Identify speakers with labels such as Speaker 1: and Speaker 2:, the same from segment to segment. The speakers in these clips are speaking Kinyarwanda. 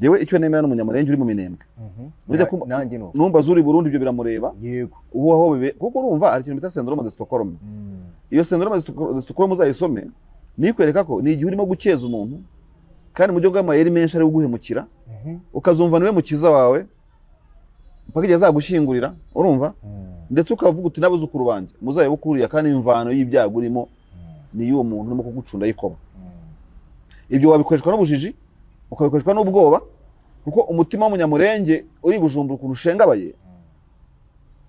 Speaker 1: Jewe icyo nemera n'umunyamurenge uri mu Minembwe.
Speaker 2: Nanjye no.
Speaker 1: Numva zuri Burundi ibyo biramureba.
Speaker 2: Yego.
Speaker 1: Uwo aho bibe kuko urumva ari ikintu bita syndrome de Stockholm. Iyo syndrome de Stockholm uzayisome nikwereka ko ni igihe urimo gukeza umuntu kandi mu byo bw'amayeri menshi ari guhemukira ukazumva niwe mukiza wawe mpaka igihe azagushingurira urumva ndetse ukavuga uti n'abuzukuru banje muzaye bukuriya kandi imvano y'ibyago urimo ni y'uwo muntu urimo kugucunda yikoba. Ibyo wabikoreshwa n'ubujiji ukabikoreshwa n'ubwoba kuko umutima w'umunyamurenge uri Bujumbura ukuntu ushengabaye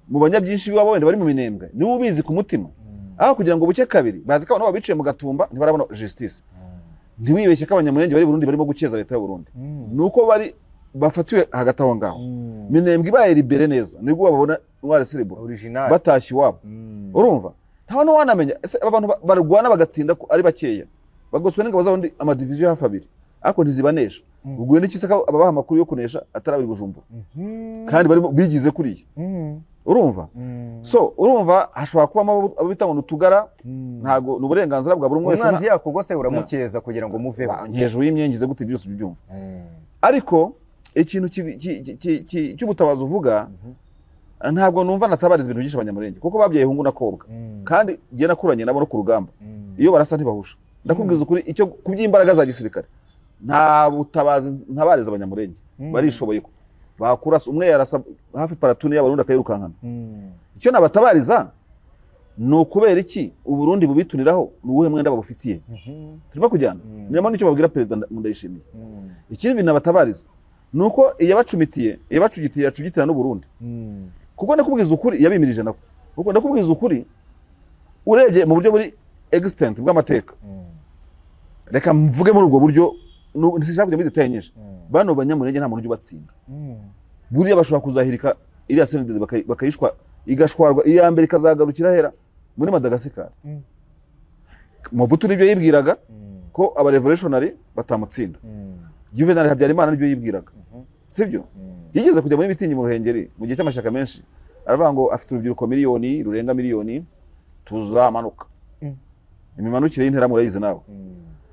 Speaker 1: mu banyabyinshi biwabo wenda bari mu Minembwe niwe ubizi ku mutima aho kugira ngo buke kabiri bazi ko abantu babiciye mu gatumba ntibarabona justice. Ntiwibeshye ko abanyamurenge bari Burundi barimo gukeza leta y'u Burundi nuko bari bafatiwe hagati aho ngaho. Minembwe ibaye libere neza nibwo babona Ntwari Celebrate
Speaker 2: original
Speaker 1: batashye iwabo urumva nta no wanamenya abantu barwana bagatsinda ko ari bakeya bagoswe n'ingabo z'abandi amadiviziyo hafi abiri ariko ntizibanesha ubwo n'iki saka ababaha amakuru yo kunesha atarabiri Bujumbura kandi barimo bigize kuriya urumva. So urumva hashobora kuba abo bitanga n'utugara ntago n'uburenganzira bwa buri umwe wese
Speaker 2: umwanzi yakugose uramukeza kugira ngo muveho
Speaker 1: ngejo y'imyengize gute byose byumva. Ariko ikintu cy'ubutabazi uvuga ntabwo numva natabariza ibintu byinshi abanyamurenge kuko babyaye hungu nakobwa kandi giye nakuranye nabo no ku rugamba iyo barasa ntibahusha. Ndakubwiza ukuri icyo kubyimbaraga za gisirikare nta butabazi ntabariza abanyamurenge barishoboye ko bakurasa umwe yarasa hafi paratuni y'abarundi akayirukankana. Icyo nabatabariza no kubera iki uburundi bubituniraho nuwuhe mwenda babufitiye turimo kujyana niyo nicyo babwira president Ndayishimiye. Ikindi bintu nabatabariza nuko iyabacumitiye iyabacugitiye yacugitira no Burundi kuko ndakubwiza ukuri yabimirije nako kuko ndakubwiza ukuri urebye mu buryo muri extent bw'amateka reka mvuge muri ubwo buryo ntishabye muri detail nyinshi bano banyamurenge nta muntu ubatsinda buriya bashobora kuzahirika iriya senede bakayishwa igashwarwa iya mbere ikazagarukira hera muri Madagascar. Mobutu nibyo yibwiraga ko aba revolutionary batamutsinda. Juvenal Habyarimana nibyo yibwiraga sibyo yigeze kujya muri mitingi mu Ruhengeri mu gihe cy'amashaka menshi aravuga ngo afite urubyiruko miliyoni rurenga miliyoni tuzamanuka imimanukire y'intera murayize nawe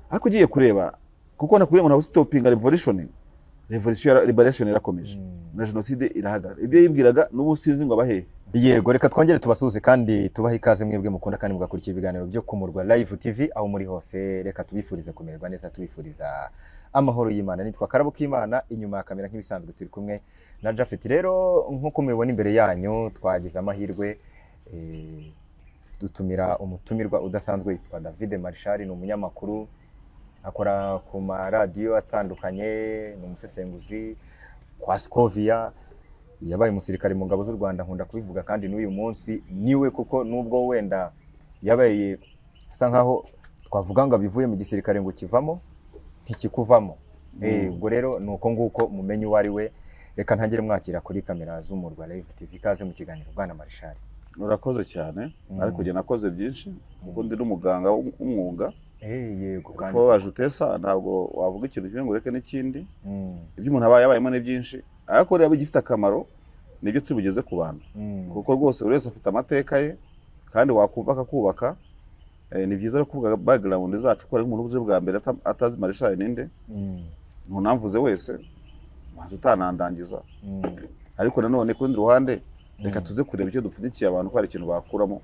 Speaker 1: ariko ugiye kureba kuko nakuye ngo na stopping revolution liberation irakomeje na genocide irahagarara ibyo yibwiraga n'ubusinzi ngo abahe.
Speaker 2: Yego reka twongere tubasuze kandi tubaha ikaze mwebwe mukunda kandi mugakurikira ibiganiro byo kumurwa live TV aho muri hose. Reka tubifurize kumererwa neza tubifuriza amahoro y'Imana. Nitwa Karabo k'Imana inyuma ya kamera nk'ibisanzwe turi kumwe na Jafet. Rero nkuko mubibona imbere yanyu twagize amahirwe dutumira umutumirwa udasanzwe yitwa David Marshal. Ni umunyamakuru akora ku maradiyo atandukanye, ni umusesenguzi kwa Scovia, yabaye umusirikare mu ngabo z'u Rwanda nkunda kubivuga kandi n'uyu munsi niwe kuko nubwo wenda yabaye asa nkaho twavuga ngo abivuye mu gisirikare ngo kivamo ntikikuvamo. Ubwo rero nuko nguko mumenye uwari we. Reka ntangire mwakira kuri kamera z'umurwa live TV. Ikaze mu kiganiro Bwana Marshal.
Speaker 1: Urakoze cyane ariko je nakoze byinshi kuko ndi n'umuganga w'umwuga.
Speaker 2: Yego
Speaker 1: kandi fo ajutesa ntabwo wavuga ikintu kimwe ngo reke n'ikindi. Ibyo umuntu abaye yabayemo ni byinshi ariko rero bigifite akamaro nibyo tubigeze ku bantu kuko rwose buri wese afite amateka ye kandi wakumva akakubaka. Ni byiza kuvuga background zacu ko ari umuntu ubuze bwa mbere atazi Marshal ninde ntunamvuze wese maze utanandangiza ariko nanone ku rundi ruhande reka tuze kureba icyo dupfundikiye abantu ko ari ikintu bakuramo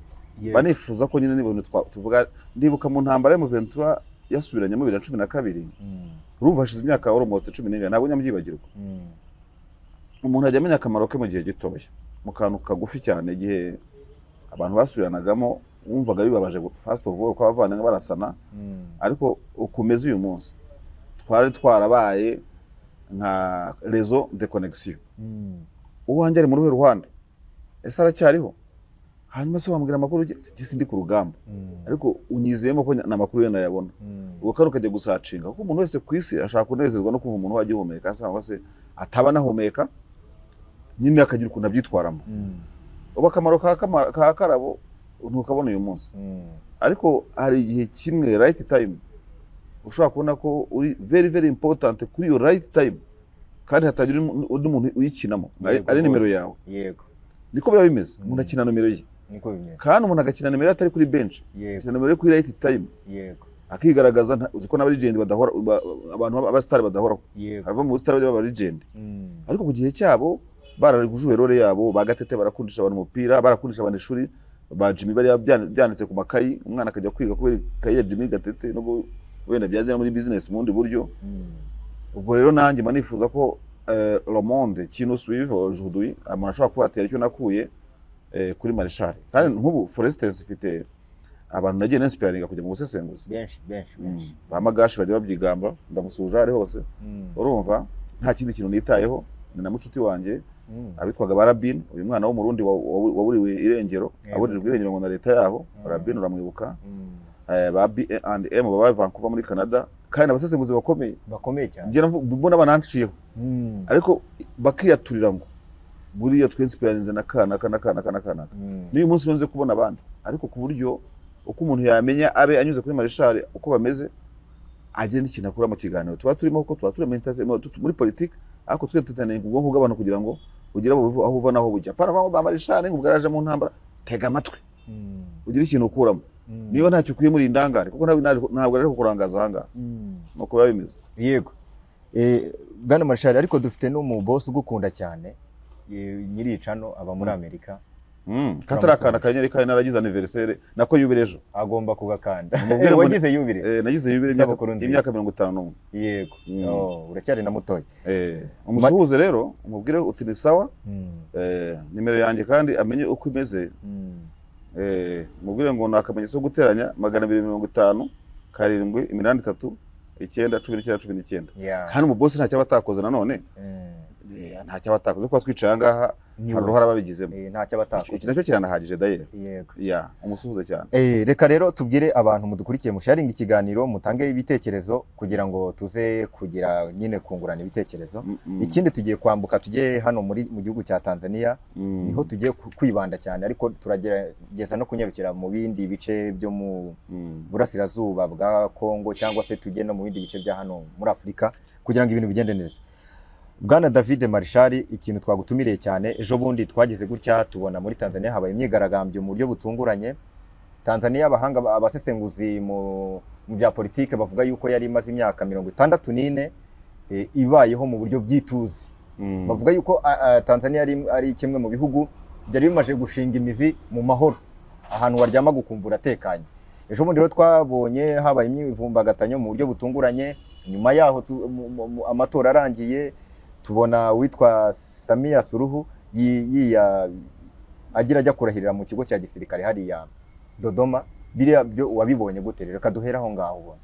Speaker 1: banifuza ko nyine n'ibintu tuvuga. Ndibuka mu ntambara mu Ventura yasubiranye mu 2012 urumva hashize imyaka almost 14 ntabwo nyambyibagirwa. Umuntu ajya amenya akamaro ke mu gihe gitoya mu kantu kagufi cyane igihe abantu basubiranagamo wumvaga bibabaje first of all ko abavana barasana ariko ukomeza uyu munsi twari twarabaye nka réseau de connexion. Uwanjye ari mu ruhe ruhande ese aracyariho hanyuma se wambwira amakuru sindi ku rugamba ariko unyizeyemo ko namakuru ye nayabona ubwo kandi ukajya gusacinga kuko umuntu wese ku isi ashaka kunezezwa no kuva umuntu wagihumeka cyangwa se ataba nahumeka nyine akagira ukuntu abyitwaramo. Ubu akamaro ka Karabo ntukabona uyu munsi ariko hari igihe kimwe right time ushobora kubona ko uri very very important kuri iyo right time kandi hatagira undi muntu uyikinamo ari nimero yawe.
Speaker 2: Yego
Speaker 1: niko biba bimeze. Umuntu akina nimero ye
Speaker 2: niko bimeze kandi
Speaker 1: umuntu agakina nimero atari kuri bench akina nimero kuri right time.
Speaker 2: Yego
Speaker 1: akigaragaza uzi ko n'abaligend badahora abantu abasitari badahora ava mu sitari b'abaligend ariko ku gihe cyabo bararigujuye role yabo bagatete barakundisha abantu umupira barakundisha abantu ishuri ba Jimmy bari byanditse ku makayi umwana akajya kwiga kubera kayi ya Jimmy Gatete no wenda byajya muri business mu ndi buryo ubwo rero nanjye manifuza ko le monde qui nous suit aujourd'hui amashaka kubatera icyo nakuye kuri Marshal kandi nk'ubu for instance ifite abantu nagiye n'inspiringa kujya mu busesenguzi
Speaker 2: benshi
Speaker 1: bamagashi bajya babyigamba ndamusuja ari hose urumva nta kindi kintu nitayeho ni na mucuti wanje abitwaga Barabin uyu mwana wo mu Burundi waburiwe irengero aburirwe irengero ngo na leta yaho Barabin uramwibuka ba B&M baba Vancouver muri Canada kandi abasesenguzi bakomeye cyane ngira mbona bananciyeho ariko bakiyaturira ngo buriya twinspirinze na kana niyo munsi nze kubona abandi ariko ku buryo uko umuntu yamenya abe anyuze kuri Marshal uko bameze agenda ikintu akura mu kiganiro tuba turimo ko tuba turi muri politique ariko twe tutaneye ubwonko bw'abantu kugira ngo ugira aho uva naho bujya para ba Marshal ngo bwaraje mu ntambara tega amatwi ugira ikintu ukuramo niba ntacyo ukwiye muri indangare kuko ntabwo ari kukurangaza hanga nuko biba bimeze
Speaker 2: yego bwana Marshal ariko dufite no mu boss ugukunda cyane nyiri icano aba muri Amerika
Speaker 1: katarakana kanyeri kandi naragize anniversaire nako yubirejo
Speaker 2: agomba kugakanda wagize yubire
Speaker 1: nagize yubire imyaka 51
Speaker 2: yego uracyari na mutoya
Speaker 1: umusuhuze rero umubwire uti ni sawa nimero yanjye kandi amenye uko imeze mubwire ngo nakamenyetso guteranya 250 karindwi 83 9 19 kandi mu boss ntacyo batakoze nanone ntacyo batakoze kuko twicaye ngaha hari uruhara babigizemo
Speaker 2: ntacyo batakoze
Speaker 1: iki nacyo kiranahagije dayero
Speaker 2: yego
Speaker 1: umusuhuze cyane
Speaker 2: reka rero tubwire abantu mudukurikiye musharinga ikiganiro mutange ibitekerezo kugira ngo tuze kugira nyine kungurana ibitekerezo ikindi tugiye kwambuka tujye hano mu gihugu cya Tanzania niho tugiye kwibanda cyane ariko turagerageza no kunyarukira mu bindi bice byo mu burasirazuba bwa Kongo cyangwa se tujye no mu bindi bice bya hano muri Afurika kugira ngo ibintu bigende neza. Bwana David Marshal ikintu twagutumiriye cyane ejo bundi twageze gutya tubona muri Tanzania habaye imyigaragambyo mu buryo butunguranye. Tanzania abahanga abasesenguzi mu bya politike bavuga yuko yari imaze imyaka 64 ibayeho mu buryo bwituzi. Bavuga yuko Tanzania ari kimwe mu bihugu byari bimaje gushinga imizi mu mahoro ahantu waryama gukumvura tekanye. Ejo bundi rero twabonye habaye imyivumbagatanyo mu buryo butunguranye, nyuma yaho amatora arangiye tubona witwa Samia Suluhu agira ajya kurahirira mu kigo cya gisirikare hariya Dodoma. Biriya byo wabibonye gute rero kaduheraho ngaho ubona?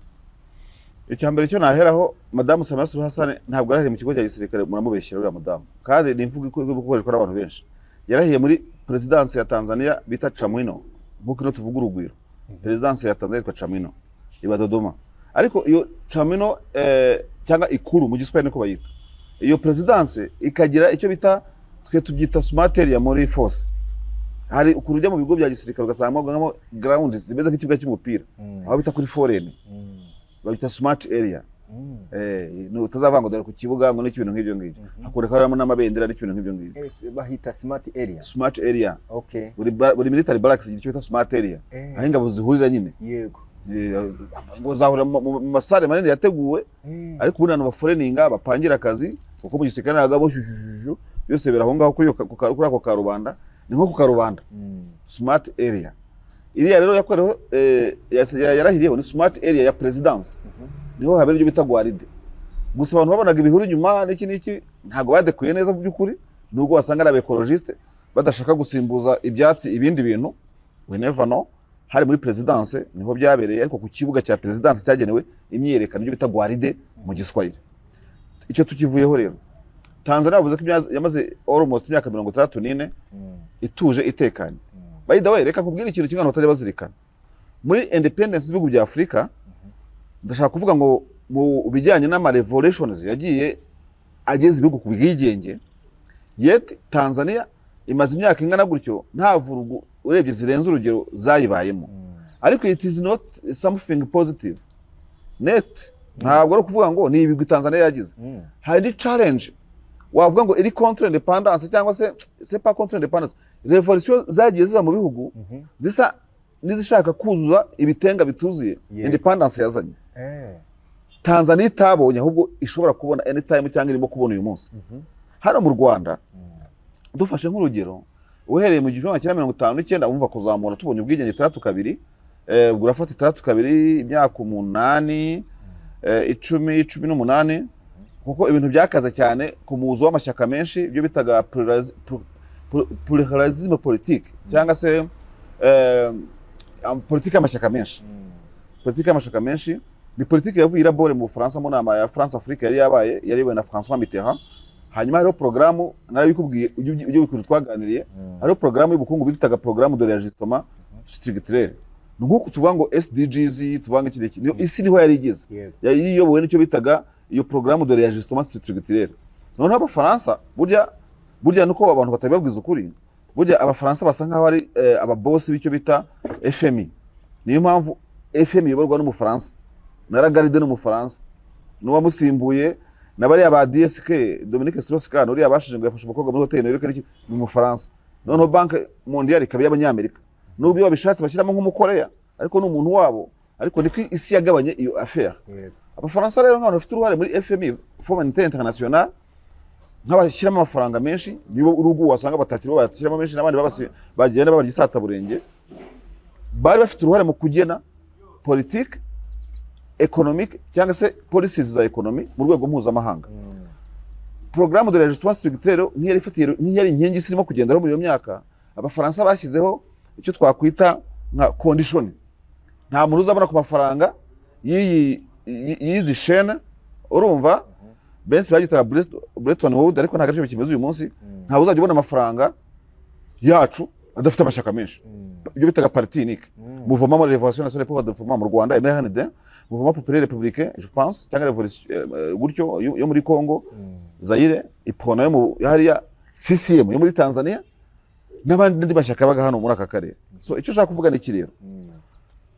Speaker 1: Icyambere cyo naheraho Madame Samia Suluhu Hassan ntabwo yarahiriye mu kigo cya gisirikare, muramubeshyira uriya mudamu kandi ni imvugo ikoreshwa n'abantu benshi. Yarahiye muri presidence ya Tanzania bita Chamwino, nk'uko ino tuvuga urugwiro. Presidence ya Tanzania yitwa Chamwino iba Dodoma, ariko iyo Chamwino cyangwa ikuru mu Giswahili niko bayita. Iyo presidence ikagira icyo bita twe tubyita smart area muri force. Hari ukurujya mu bigo bya gisirikare ugasangamo ground zimeze nk'ikibuga cy'umupira, aho bita kuri foreign babita smart area. No utazavanga dore ku kibuga ngo n'ibintu nk'ibyo ngibyo, hakureka harimo n'amabendera n'ibintu nk'ibyo ngibyo.
Speaker 2: Bahita smart area.
Speaker 1: Smart area,
Speaker 2: okay.
Speaker 1: Buri military barracks icyo bita smart area, aho ingabo zihurira nyine.
Speaker 2: Yego.
Speaker 1: Ngo zahurira mu masare manini yateguwe, ariko ubundi abantu baforeninga bapangira akazi kuko mu gisirikare nagabo shushu byose biraho ngaho kuri ako karubanda, ni nko ku karubanda. Smart area iriya rero yakoreho yarahiriyeho ni smart area ya presidence. Niho habera ibyo bita guaride. Gusa abantu babonaga ibihuru nyuma n'iki ntago badekuye neza mu byukuri, nubwo wasanga ari abekologiste badashaka gusimbuza ibyatsi ibindi bintu. We never know. Hari muri presidence niho byabereye, ariko ku kibuga cya presidence cyagenewe imyerekano ibyo bita guaride mu Giswahili. Icyo tukivuyeho rero, Tanzania bavuze ko yamaze almost imyaka 64 ituje itekanye. By the way, reka kubwira ikintu kingana batajya bazirikana. Muri independence z'ibihugu bya Afrika, ndashaka kuvuga ngo mu bijyanye n'ama revolutions yagiye ageze ibihugu ku bwigenge, yet Tanzania imaze imyaka ingana gutyo nta vurugu urebye zirenze urugero zayibayemo. Ariko it is not something positive. Net ntabwo ari kuvuga ngo ni ibigwi Tanzania yagize. Hari challenge wavuga ngo iri contre independence cyangwa se c'est pas contre independence. Revolution zagiye ziba mu bihugu zisa nizishaka kuzuza ibitenga bituzuye independence yazanye. Tanzania itabonye ahubwo ishobora kubona anytime cyangwa irimo kubona uyu munsi. Hano mu Rwanda dufashe nk'urugero uhereye mu 1959 umva kuzamura tubonye ubwigenge 32 urafata 32 imyaka 8 10 18 kuko ibintu byakaze cyane ku muzo w'amashyaka menshi ibyo bitaga pluralisme politique cyangwa se politique y'amashyaka menshi. Politique y'amashyaka menshi ni politique yavuye irabore mu Bufaransa mu nama ya France Afrique yari yabaye yariwe na François Mitterrand. Hanyuma hariho programu narabikubwiye ujye bikuntu twaganiriye hariho programu y'ubukungu bitaga programme de l'ajustement structurel. Nuko tuvuga ngo SDGs tuvuga ngo iki niyo isi niho yari igeze yiyobowe n'icyo bitaga iyo programme de l'ajustement structurel. None Abafaransa burya nuko abantu batabibabwiza ukuri burya Abafaransa basa nkaho ari ababosi b'icyo bita FMI. Niyo mpamvu FMI iyoborwa n'Umufaransa na Lagarde n'Umufaransa n'uwamusimbuye nabari aba DSK Dominique Strauss-Kahn uri yabashije ngo yafashe umukobwa muri hoteli New York ni mu Faransa. None Banque Mondiale ikaba y'Abanyamerika nubwo babishatse bashyiramo nk'umukoreya ariko n'umuntu wabo ariko niko isi yagabanye iyo affaire. Abafaransa rero nk'abantu bafite uruhare muri FMI Fonds Monetaire International nk'abashyiramo amafaranga menshi nibo urugo wasanga batakiriho bashyiramo menshi n'abandi bagenda babagisata burenge bari bafite uruhare mu kugena politique économique cyangwa se policies za economy mu rwego mpuzamahanga. Programme de l'ajustement structurel nk'iyari inkingi isirimo kugenderaho muri iyo myaka Abafaransa bashyizeho icyo twakwita nka condition. Nta muntu uzabona ku mafaranga yizi chaîne urumva benshi bagitaga Bretton Woods ariko nta gaciro kimeze uyu munsi nta uzajya ubona amafaranga yacu adafite amashyaka menshi. Ibyo bitaga parti unique. Mouvement de révolution nationale pour le développement mu Rwanda MRND, Mouvement populaire républicain je pense cyangwa révolution gutyo yo muri Congo, Zaire, ipona yo mu hariya CCM yo muri Tanzania n'abandi bashyaka baga hano muri aka karere. So icyo ushaka kuvuga ni kirero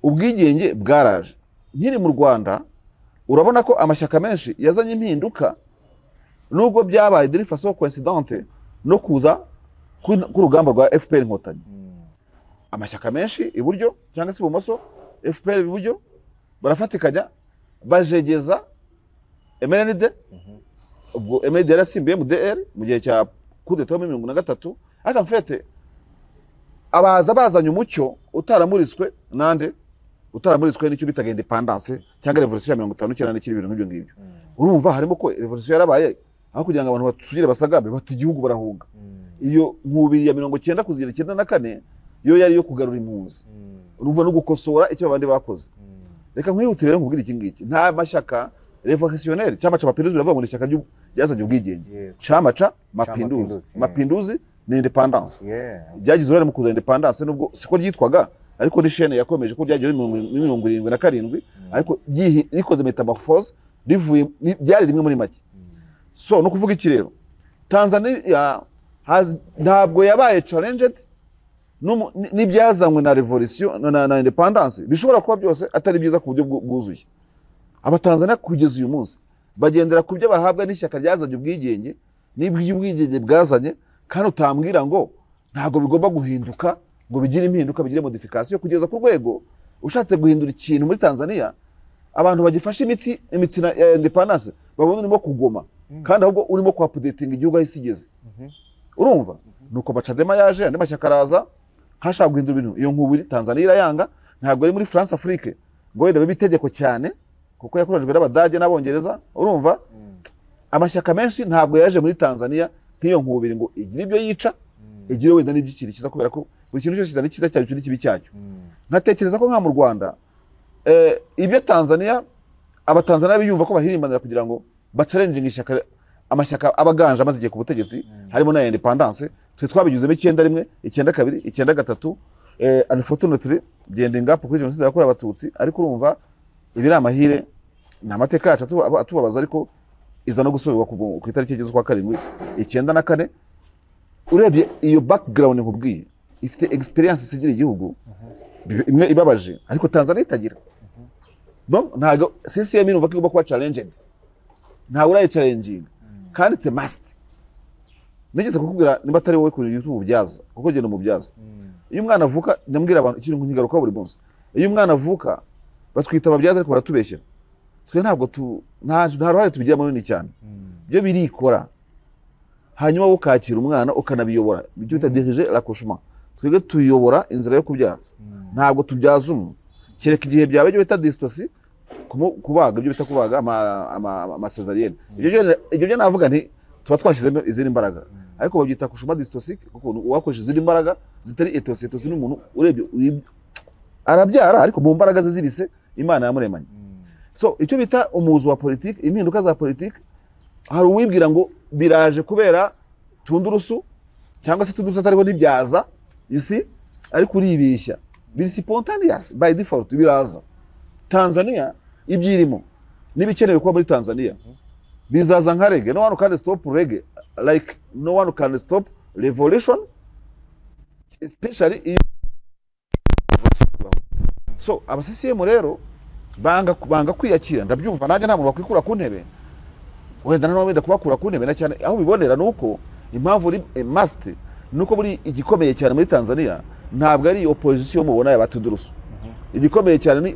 Speaker 1: ubwigenge bwaraje nkiri mu Rwanda urabona ko amashyaka menshi yazanye impinduka nubwo byabaye de façon coïncidente no kuza ku rugamba rwa FPR Inkotanyi. Amashyaka menshi iburyo cyangwa se ibumoso FPR iburyo barafatikanya bajegeza MND ubwo MND yarasimbiye mu DR mu gihe cya coup d'état 1973 ariko mfete abaza bazanye umucyo utaramuritswe nande utaramuritswe n'icyo bitaga independence cyangwa revolution ya 59 n'ikiri ibintu nk'ibyo ngibyo. Urumva harimo ko revolution yarabaye aho kugira ngo abantu basugire basagambe bati igihugu barahunga. Iyo nkubiri ya 90 kuzira 94 yo yari yo kugarura impunzi. Urumva no gukosora icyo abandi bakoze. Reka nkwihutire nkubwira iki ngiki nta mashyaka revolutionnaire cyama cha mapinduzi biravuga ngo ishyaka ryazanye ubwigenge cyama cha mapinduzi ni independence byagize uruhare mu kuzana independence nubwo siko ryitwaga ariko ni chaîne yakomeje ko byagiye 1977 ariko rikoze metamorphose rivuye byari rimwe muri make. So no kuvuga iki rero Tanzania ntabwo yabaye challenged n'ibyazanywe na revolution na independence bishobora kuba byose atari byiza ku buryo bwuzuye. Abatanzania kugeza uyu munsi bagendera ku byo bahabwa n'ishyaka ryazanye ubwigenge n'ubwigenge bwazanye kandi utambwira ngo ntabwo bigomba guhinduka ngo bigire impinduka bigire modification kugeza ku rwego ushatse guhindura ikintu muri Tanzania abantu bagifashe imitsi ya independence babona urimo kugoma kandi ahubwo urimo ku updating igihugu aho isigeze. Urumva nuko Bacadema yaje andi mashyaka araza hashaka guhindura ibintu iyo nkubiri Tanzania irayanga ntabwo ari muri France Afrique ngo wenda bitegeko cyane kuko yakorajwe n'Abadage n'Abongereza. Urumva amashyaka menshi ntabwo yaje muri Tanzania nk'iyo nkubiri ngo igire ibyo yica igire wenda n'ibyikiri kiza kubera ko buri kintu cyose kizana cyiza cyacyo n'ikibi cyacyo. Nkatekereza ko nka mu Rwanda ibyo Tanzania Abatanzania biyumva ko bahirimbanira kugira ngo bachallenging ishyaka amashyaka abaganje amaze igihe ku butegetsi harimo na independence twe twabigizemo 91 92 93 unfortunately gending up kuri jenoside yakorewe Abatutsi ariko urumva ibiri amahire na amateka yacu atubabaza ariko iza no gusubirwa ku itariki y'igeze kwa 7 94 urebye iyo background nkubwiye ifite experience isigira igihugu imwe ibabaje ariko Tanzania itagira. Donc ntago CCM numva ko igomba kuba challenged nta uraye challenging kandi te must nigeze kukubwira niba atari wowe kuri YouTube byaza kuko genda mu byaza iyo umwana avuka ndambwira abantu ikintu nkigaruka buri munsi iyo umwana avuka batwita ababyaza ariko baratubeshyera twe ntabwo nta ruhare tubigira munini cyane byo birikora hanyuma ukakira umwana ukanabiyobora ibyo bita dirige l'accouchement twebwe tuyobora inzira yo kubyaza ntabwo tubyaza umuntu kereka igihe byabaye ibyo bita dystocie kubaga ibyo bita kubaga ama césarienne ibyo byo navuga nti tuba twashyizemo izindi mbaraga ariko babyita accouchement dystocique kuko uwakoresha izindi mbaraga zitari etosie n'umuntu urebye arabyara ariko mu mbaraga ze zibise Imana yamuremanye so icyo bita umuzo wa politique impinduka za politique hari uwibwira ngo biraje kubera tundurusu cyangwa se tundurusu atariho nibyaza you see ariko uribeshya biri spontaneous by default biraza Tanzania ibyirimo nibikenewe kuba muri Tanzania bizaza nka reggae no one can stop reggae like no one can stop revolution especially so abasisiye rero banga kwiyakira ndabyumva nanjye nta muntu wakwikura ku ntebe wenda nawe wenda kubakura ku ntebe na cyane aho bibonera nuko impamvu uri must nuko buri igikomeye cyane muri Tanzania ntabwo ari opposition mubona y'abatudurusu igikomeye cyane ni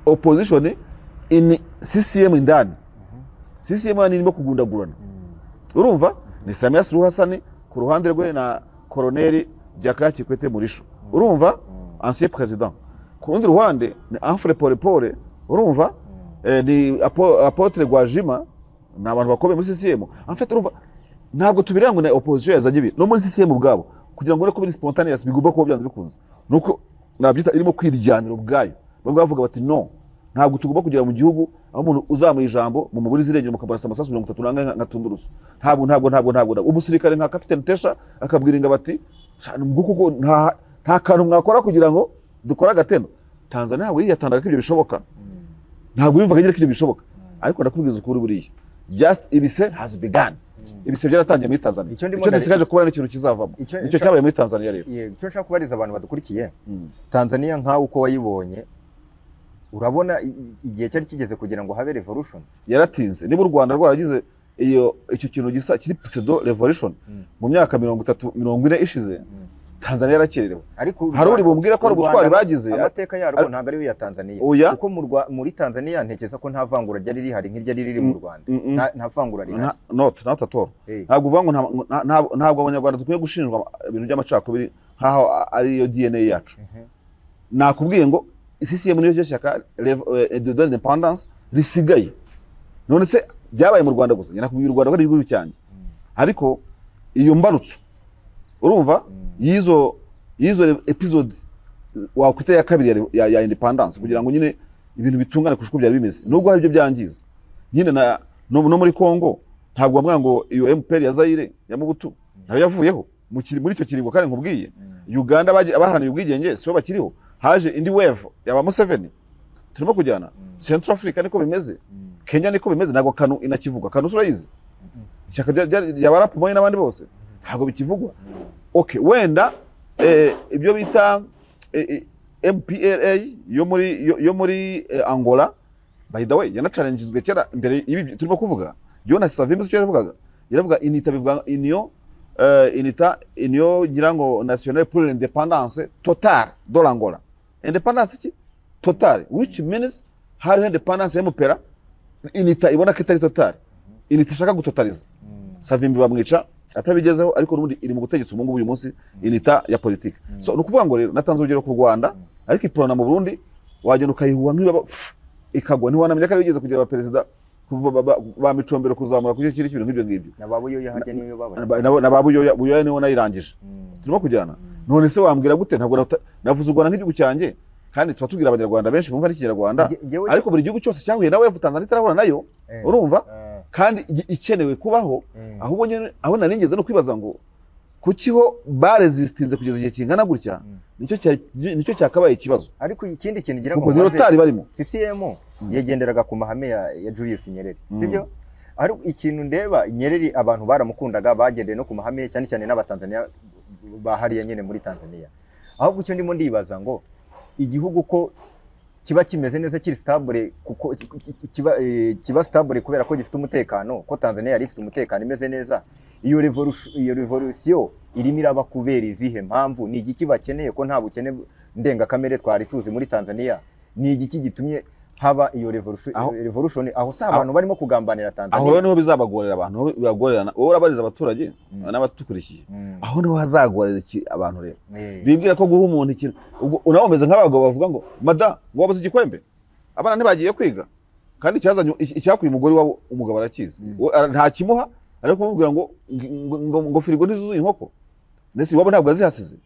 Speaker 1: opposition in CCM indani CCM irimo kugundagurana urumva ni Samia Suluhu Hassan ku ruhande rwe na Colonel Jakaya Kikwete Murisho urumva ancien président ku rundi ruhande ni Amfre Polepole urumva ni Apotre Gwajima n'abantu bakomeye muri CCM en fait urumva ntabwo tubirango na opposition yazanye ibi no muri CCM ubwabo kugira ngo ko biri spontaneous bigomba kuba byanze bikunze nuko nabyita irimo kwirijyanira ubwayo bamwe bavuga bati no ntabwo tugomba kugira mu gihugu aho umuntu uzamuye ijambo mu muguri zirengera mukabarasa amasasu 30 nka tundurusu ntabwo umusirikare nka Captain Tesha akabwiringa bati nguko nta kantu mwakora kugira ngo dukora agateno Tanzania ntabwo yiyatandaga ko ibyo bishoboka ntabwo yumvaga agira ko ibyo bishoboka ariko ndakubwiza ukuri buriya just ibise has begun ibise byaratangiye muri Tanzania icyo ndisigaje kubona n'ikintu kizavamo icyo cyabaye muri Tanzania rero
Speaker 2: icyo nshaka kubariza abantu badukurikiye Tanzania nka uko wayibonye urabona igihe cyari kigeze kugira ngo habe revolution
Speaker 1: yaratinze niba u Rwanda rwaragize icyo kintu gisa kiri pseudo revolution mu myaka 30-40 ishize Tanzania yarakererewe ariko hari uri bumbwira ko ari ubutwari bagize
Speaker 2: amateka yarwo ntabwo ari ya Tanzania kuko muri Tanzania ntekeza ko nta vangura ryari rihari nk'irya riri mu Rwanda nta vangura rihari
Speaker 1: not at all ntabwo uvuga ngo ntabwo abanyarwanda dukwiye gushinjwa ibintu by'amacakubiri nkaho ari yo DNA yacu nakubwiye ngo CCM niyo cyo cyaka de l'indépendance risigaye none se byabaye mu Rwanda gusa nakubwiye u Rwanda ko ari igihugu cyanjye ariko iyo mbarutso urumva yizo episode wakwita ya kabiri ya independence kugira ngo nyine ibintu bitungane kushiko byari bimeze nubwo hari byo byangiza nyine no muri Kongo ntabwo bamwe ngo iyo MPR ya Zaire ya Mobutu nayo yavuyeho muri icyo kiringo kandi nkubwiye Uganda abaharaniye ubwigenge sibo bakiriho haje indi wave yaba Museveni turimo kujyana Central Africa niko bimeze Kenya niko bimeze ntabwo kanu inakivuga kanu urayizi cyaka y'abarapu moye n'abandi bose ntabwo bikivugwa okay wenda ibyo bita MPLA yo muri Angola by the way yana challengeswe cyera imbere ibi turimo kuvuga Jonas Savimbi cyo yaravuga inita bivuga Union nyirango nationale pour l'indépendance totale de l'Angola independence ki totale which means hari independence y'umupera inita ibona ko itari totale inita ishaka gutotaliza Savimbi bamwica atabigezeho ariko n'ubundi iri mu gutegeka umungu uyu munsi inita ya politique so nukuvuga ngo rero natanze urugero ku Rwanda ariko iprona mu Burundi wagenda ukayihuwa nk'ibaba ikagwa ni wanamya ko bigeze kugira abaperezida ba micombero kuzamura kuri kiri kintu nk'ibyo ngibyo
Speaker 2: nababuyoya harya niyo babaza
Speaker 1: nababuyoya niho nayirangije turimo kujyana none se wambwira gute ntabwo navuze u Rwanda nk'igihugu cyanjye kandi tuba tubwira abanyarwanda benshi bumva n'Ikinyarwanda ariko buri gihugu cyose cyahuye nawe Tanzania itarahura nayo urumva kandi ikenewe kubaho ahubwo nyine aho naringeze no kwibaza ngo kukiho baresistinze kugeza igihe kingana gutya nicyo cyakabaye ikibazo
Speaker 2: ariko ikindi kintu gira ngo
Speaker 1: rotari barimo
Speaker 2: CCM yagenderaga ku mahame ya Julius Nyerere sibyo ariko ikintu ndeba Nyerere abantu baramukundaga bagendeye no ku mahame cyane cyane n'abatanzania bahariye nyene muri Tanzania ahubwo icyo ndimo ndibaza ngo igihugu ko kiba kimeze neza kiri stable kuko kiba stable kubera ko gifite umutekano, ko Tanzania yari ifite umutekano imeze neza. Iyo revolution irimo iraba kubera izihe mpamvu? Ni igiki bakeneye ko nta bukene ndengakamere twari tuzi muri Tanzania? Ni igiki gitumye haba iyo revolution aho sa abantu barimo kugambanira Tanzania?
Speaker 1: Aho niho bizabagorera abantu, bibagorerana. Wowe urabariza abaturage n'abatukurikiye, aho niho hazagorera abantu rero. Bibwira ko guha umuntu ikintu, unabomeze nk'abagabo bavuga ngo mada wabuze igikwembe, abana ntibagiye kwiga, kandi cyazanye icyakuye umugore wabo umugabo arakizi, nta kimuha, ariko kumubwira ngo firigo ntizuzuye inkoko, ndetse wabo ntabwo azihasize.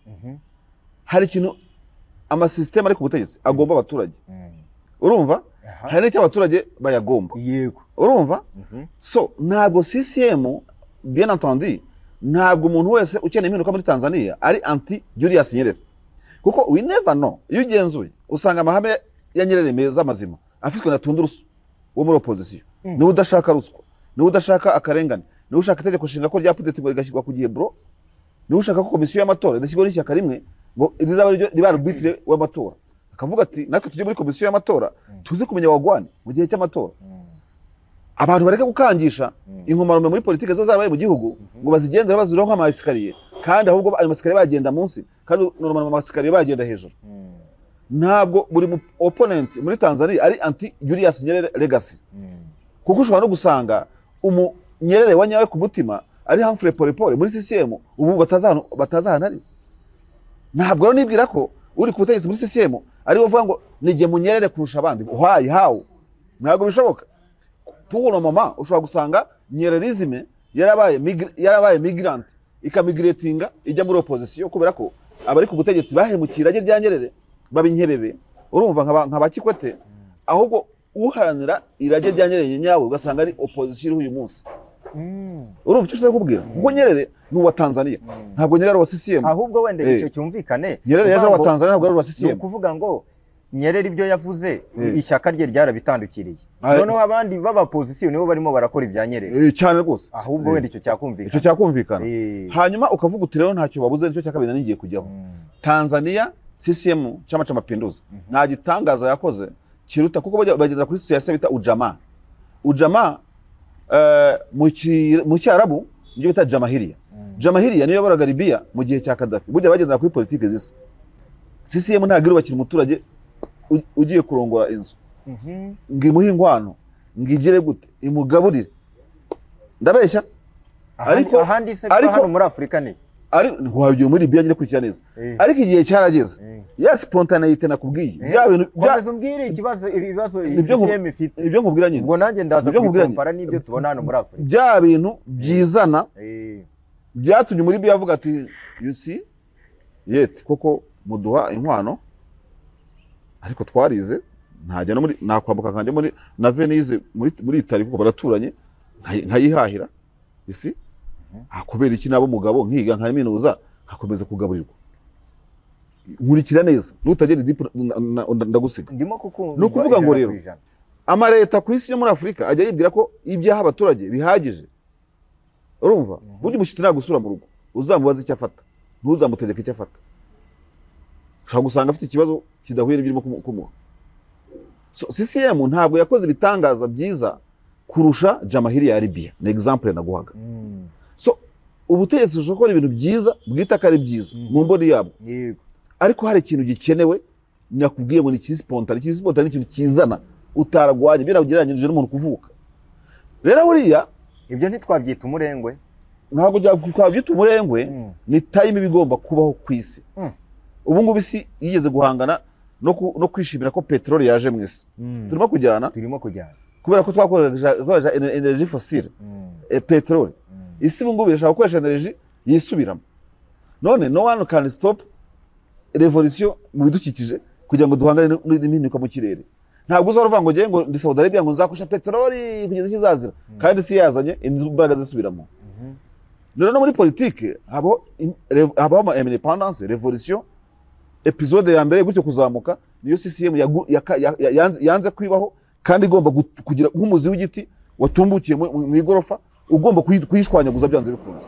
Speaker 1: Hari ikintu amasystem ari ku butegetsi agomba abaturage, urumva? Hari n'icyo abaturage bayagomba,
Speaker 2: yego,
Speaker 1: urumva? So ntabwo CCM bien entendu, ntabwo umuntu wese ukeneye impinduka muri Tanzania ari anti Julius Nyerere, kuko we never know. Iyo ugenzuye usanga amahame ya Nyerere meza mazima afitwe na Tundu Lissu wo muri opposition, niwe udashaka ruswa, niwe udashaka akarengane, niwe ushaka itegeko nshinga ko ryapudete ngo rigashyirwa ku gihe bro, niwe ushaka ko komisiyo y'amatora idashyirwa n'ishyaka rimwe ngo rizaba riba arbitre w'amatora. Akavuga ati natwe tujye muri komisiyo y'amatora tuzi kumenya wagwane mu gihe cy'amatora. Abantu bareka gukangisha inkomarume muri politike zo zarabaye mu gihugu ngo bazigendera bazuriho nk'amasikariye, kandi ahubwo ayo masikariye bagenda munsi, kandi normal amasikariye bagenda hejuru. Ntabwo buri opponent muri Tanzania ari anti Julius Nyerere legacy, kuko ushobora no gusanga Nyerere wanyawe ku mutima ari Humphrey Polepole muri CCM, ubu batazahana ari. Ntabwo rero nibwira ko uri ku butegetsi muri CCM ari uvuga ngo nige Nyerere kurusha abandi. Why? How? Ntabwo bishoboka. Tuno mama ushobora gusanga Nyererisme yarabaye migrant ikamigratinga ijya muri opposition, kubera ko abari ku butegetsi bahemukira rya Nyerere babinkebebe, urumva nk'aba Kikwete, ahubwo uharanira irage rya Nyerere nyawe ugasanga ari opposition uyu munsi. Urumva icyo ushaka kubwira? Kuko Nyerere ni uwa Tanzania, ntabwo Nyerere wa CCM.
Speaker 2: Ahubwo wende icyo cyumvikane,
Speaker 1: Nyerere yaje wa Tanzania ntabwo ari wa CCM.
Speaker 2: Ni kuvuga ngo Nyerere ibyo yavuze ishyaka rye ryarabitandukiriye, noneho abandi baba opposition nibo barimo barakora ibya Nyerere
Speaker 1: cyane rwose.
Speaker 2: Ahubwo wende icyo cyakumvikana,
Speaker 1: icyo cyakumvikana. Hanyuma ukavuga uti rero ntacyo babuze, nicyo cyakabina ningiye kujyaho. Tanzania CCM Chama cha Mapinduzi nta gitangaza yakoze kiruta, kuko bagenda kuri siasa bita ujamaa mu cyarabu nibyo bita Jamahiriya. Jamahiriya niyo yaboraga Libya mu gihe cya Gaddafi. Burya bagenda kuri politike zisa. CCM ntabwo irubakira umuturage ugiye kurongora inzu ngimuhe inkwano ngigire gute imugaburire, ndabeshya.
Speaker 2: Ariko ahandi se hano muri Afrika ni
Speaker 1: ari ntiwagiye muri Libya nyine kurikira neza. Ariko igihe cyarageze ya spontaneité nakubwiye bya bintu
Speaker 2: byaje umbwire ibibazo CCM ifite,
Speaker 1: ibyo nkubwira nyine
Speaker 2: ngo nanjye ndaza kubikompara n'ibyo tubona hano muri Afrika.
Speaker 1: Bya bintu byizana byatumye muri Libya avuga ati you see yet koko muduha inkwano, ariko twarize ntajya no muri nakwambuka kanje muri na Venice muri Italy kuko baraturanye nkayihahira isi. Akubera iki nabo mugabo nkiga nkaminuza akomeza kugaburirwa, nkurikira neza nutagera ndagusiga.
Speaker 2: Ndimo kuko
Speaker 1: no kuvuga ngo rero ama leta ku isi yo muri Afrika ajya yibwira ko ibyaha abaturage bihagije, urumva? Burya umushyitsi nagusura mu rugo uzamubaza icyo afata, ntuzamutegeka icyo afata. Ushobora gusanga afite ikibazo kidahuye n'ibirimo kumuha. So CCM ntabwo yakoze ibitangaza byiza kurusha Jamahiriya ya Libya, ni example naguhaga. So ubutegetsi bushobora gukora ibintu byiza bwita ko ari byiza mu mboni yabo, ariko hari ikintu gikenewe nyakubwiye ngo ni spontane. Spontane ni ikintu kizana utaragwaje biragereranyije n'umuntu kuvuka. Rero buriya
Speaker 2: ibyo ntitwabyita umurengwe,
Speaker 1: ntabwo twabyita umurengwe, ni time bigomba kubaho ku isi. Ubu ngubu isi yigeze guhangana no kwishimira ko petroli yaje mu isi. Turimo kujyana kubera ko twakoresha energy fossile, petroli. Isi ubu ngubu irashaka gukoresha energy yisubiramo. None no one can stop revolution mu bidukikije kugira ngo duhangane n'impinduka mu kirere. Ntabwo uzavuga ngo ngiye ngo ndi Saudi Arabia ngo nzakoresha petroli kugeza kizazira, kandi si yazanye imbaraga zisubiramo. Rero no muri politique habaho independence, revolution. Episode ya mbere gutyo kuzamuka niyo CCM yanze kwibaho, kandi igomba kugira nk'umuzi w'igiti watumbukiye mu igorofa, ugomba kuyishwanyaguza byanze bikunze.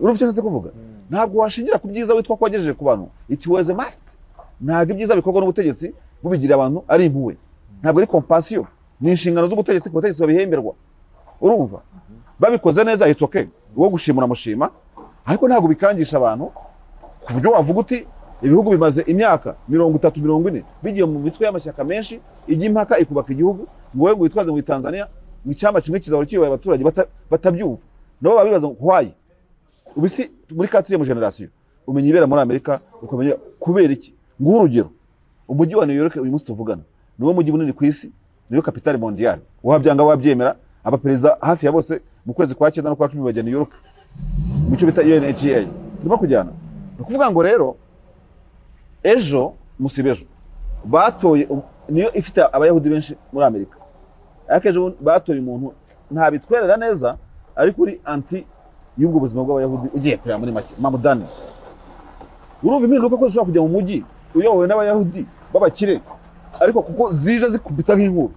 Speaker 1: Urumva icyo nse kuvuga? Ntabwo washingira ku byiza witwa kwagejeje ku bantu. It was a must. ntabwo ibyiza bikorwa n'ubutegetsi bubigirira abantu ari impuhwe, ntabwo ari compassion, ni inshingano z'ubutegetsi, ku bategetsi babihemberwa, urumva babikoze neza it's okay, uwo gushimura mushima, ariko ntabwo bikangisha abantu ku buryo wavuga uti ibihugu bimaze imyaka 30-40 bigiye mu mitwe y'amashyaka menshi ijya impaka ikubaka igihugu, ngo wowe witwaze mu Tanzania mu cyama kimwe kizahora kiyoboye abaturage batabyumva, nabo babibaza why ubisi muri 4e generation umenya ibera muri Amerika, ukamenya kubera iki. Nguho urugero, umujyi wa New York uyu munsi tuvugana niwo mujyi munini ku isi, niyo capitale mondiale, wabyanga wabyemera, abaperezida hafi ya bose mu kwezi kwa 9 no kwa 10 bajya New York mu cyo bita UNHCR, turimo kujyana. No kuvuga ngo rero ejo musibejo batoye niyo ifite abayahudi benshi muri Amerika, akejo batoye umuntu ntabitwerera neza ariko uri anti y'ubwo buzima bw'abayahudi ugiye kureba muri make Mamudani. Urumva impinduka ko zishobora kujya mu mujyi uyobowe n'abayahudi babakire, ariko kuko zije zikubita nk'inkuru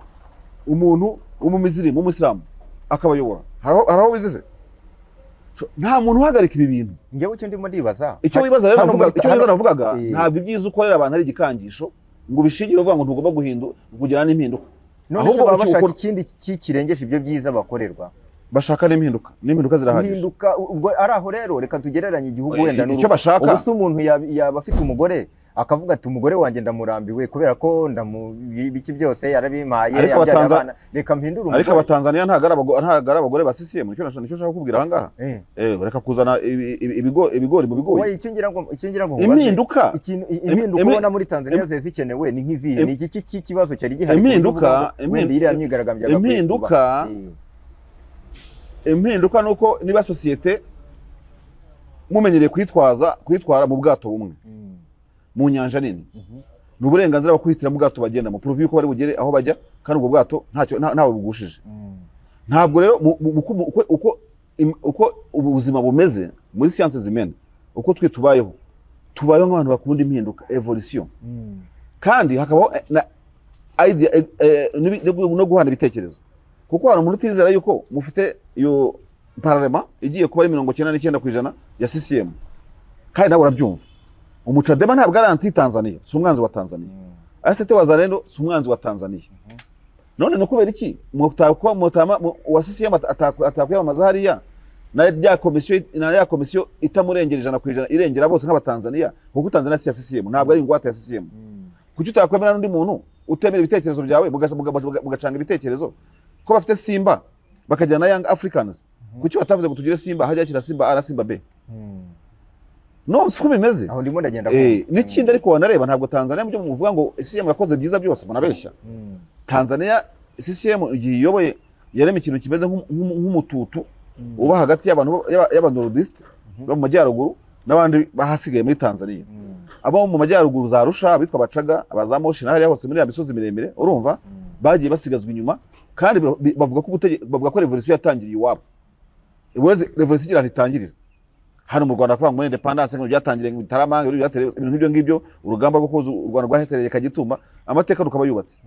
Speaker 1: umuntu w'umumiziri mu Muslimu akabayobora, haraho bizize. Nta muntu uhagarika ibi bintu.
Speaker 2: Ngewe icyo ndimo ndibaza,
Speaker 1: icyo wibaza rero navugaga ntabwo ibyiza ukorera abantu ari igikangisho ngo bishingire uvuga ngo ntugomba guhindura kugira n'impinduka,
Speaker 2: ahubwo baba bashaka ikindi kirengeje ibyo byiza bakorerwa,
Speaker 1: bashaka n'impinduka zirahagije.
Speaker 2: Impinduka ubwo ari aho rero reka tugereranye igihugu wenda
Speaker 1: n'icyo bashaka.
Speaker 2: Ubusa umuntu yaba afite umugore akavuga ati umugore wanjye ndamurambiwe kubera ko biki byose yarabimaye yabyara abana, reka mpindura umugore.
Speaker 1: Ariko abatanzania ntagara abagore ba CCM, nicyo nashaka kukubwira aha ngaha. Reka kuzana ibigori mu bigori.
Speaker 2: Wowe icyo ngira ngo
Speaker 1: impinduka
Speaker 2: ubona muri Tanzania zikenewe ni nk'izihe, ni iki kibazo cyari gihari?
Speaker 1: Impinduka nuko niba societe mumenyereye kwitwara mu bwato bumwe mu nyanja nini, ni uburenganzira bwo kwitira mu bwato bagenda mu provie ko bari bugere aho bajya, kandi ubwo bwato ntawe bugushije. Ntabwo rero uko ubuzima bumeze muri sciences zimene, uko tubayeho nk'abantu bakunda impinduka, evolution, kandi hakabaho na idea no guhana ibitekerezo, kuko hari umuntu utizera yuko mufite iyo parlement igiye kuba ari 99% ya CCM, kandi nawe urabyumva. Umuchadema ntabwo ari anti Tanzania, si umwanzi wa Tanzania. Asete Wazalendo si umwanzi wa Tanzania. None no kubera iki wa CCM atakwiyamamaza hariya na ya komisiyo itamurengereje na kwijana irengera bose nk'abatanzania, kuko Tanzania si ya CCM, ntabwo ari ingwate ya CCM. Kuki utakwemera n'undi muntu utemera ibitekerezo byawe mugacanga ibitekerezo ko bafite Simba bakajyana na Young Africans? Kuki batavuze ngo tugire Simba hajya kira Simba A Simba B? No, siko bimeze.
Speaker 2: Aho ndimo ndagenda
Speaker 1: n'ikindi ariko wanareba ntabwo Tanzania mu byo muvuga ngo CCM yakoze byiza byose munabeshya. Tanzania CCM igihe iyoboye yarema ikintu kimeze nk'umututu uba hagati y'abandorudiste bo mu majyaruguru n'abandi bahasigaye muri Tanzania. Abo mu majyaruguru za Arusha bitwa Bacaga, abazamoshi na hariya hose muri ya misozi miremire, urumva bagiye basigazwa inyuma, kandi bavuga ko revolution yatangiriye iwabo. Iweze revolution igira ntitangirira hano mu Rwanda, kuvuga ngo independence ngo byatangiriye mu Bitarama, ibintu nk'ibyo ngibyo, urugamba rwo kuza u Rwanda rwahetereye Kagitumba, amateka rukaba yubatse.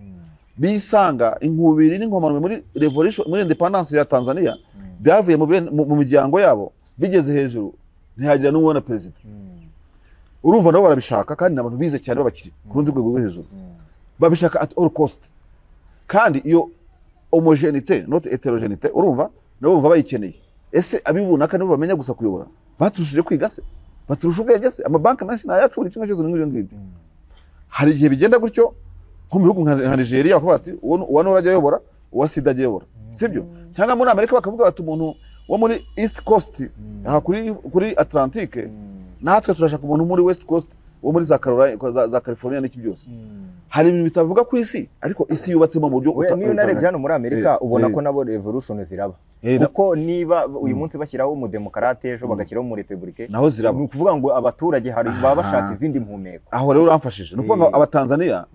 Speaker 1: Bisanga inkubiri n'inkomanwe muri revolution, muri independence ya Tanzania byavuye mu miryango yabo, bigeze hejuru ntihagira n'ubona president. Urumva nabo barabishaka, kandi n'abantu bize cyane babakiri ku rundi rwego rwo hejuru, babishaka at all cost. Kandi iyo homogeneité not hétérogénéité, urumva nabo bumva bayikeneye. Ese abibuna kandi bamenya gusa kuyobora, baturushije kwiga se, baturusha ubwenge se? Amabanki menshi nayacu buri kimwe cyose n'ibyo ngibyo. Hari igihe bigenda gutyo nko mu bihugu nka Nigeria, bakavuga ati uwa Nora ajya ayobora, uwa Sida ajya ayobora, sibyo? Cyangwa muri Amerika bakavuga bati umuntu wo muri East Coast aha kuri Atlantique, natwe turashaka umuntu muri West Coast wo muri za California n'iki byose. Hari ibintu bitavuga ku isi, ariko isi yubatsemo mu buryo
Speaker 2: niyo unarebye hano muri Amerika ubona ko nabo revolution ziraba. Kuko niba uyu munsi bashyiraho umudemokrate ejo bagashyiraho mu republike,
Speaker 1: naho ziraba.
Speaker 2: Ni ukuvuga ngo abaturage hari baba bashaka izindi mpumeko.
Speaker 1: Aho rero uramfashije. Ni ukuvuga ngo abatanzania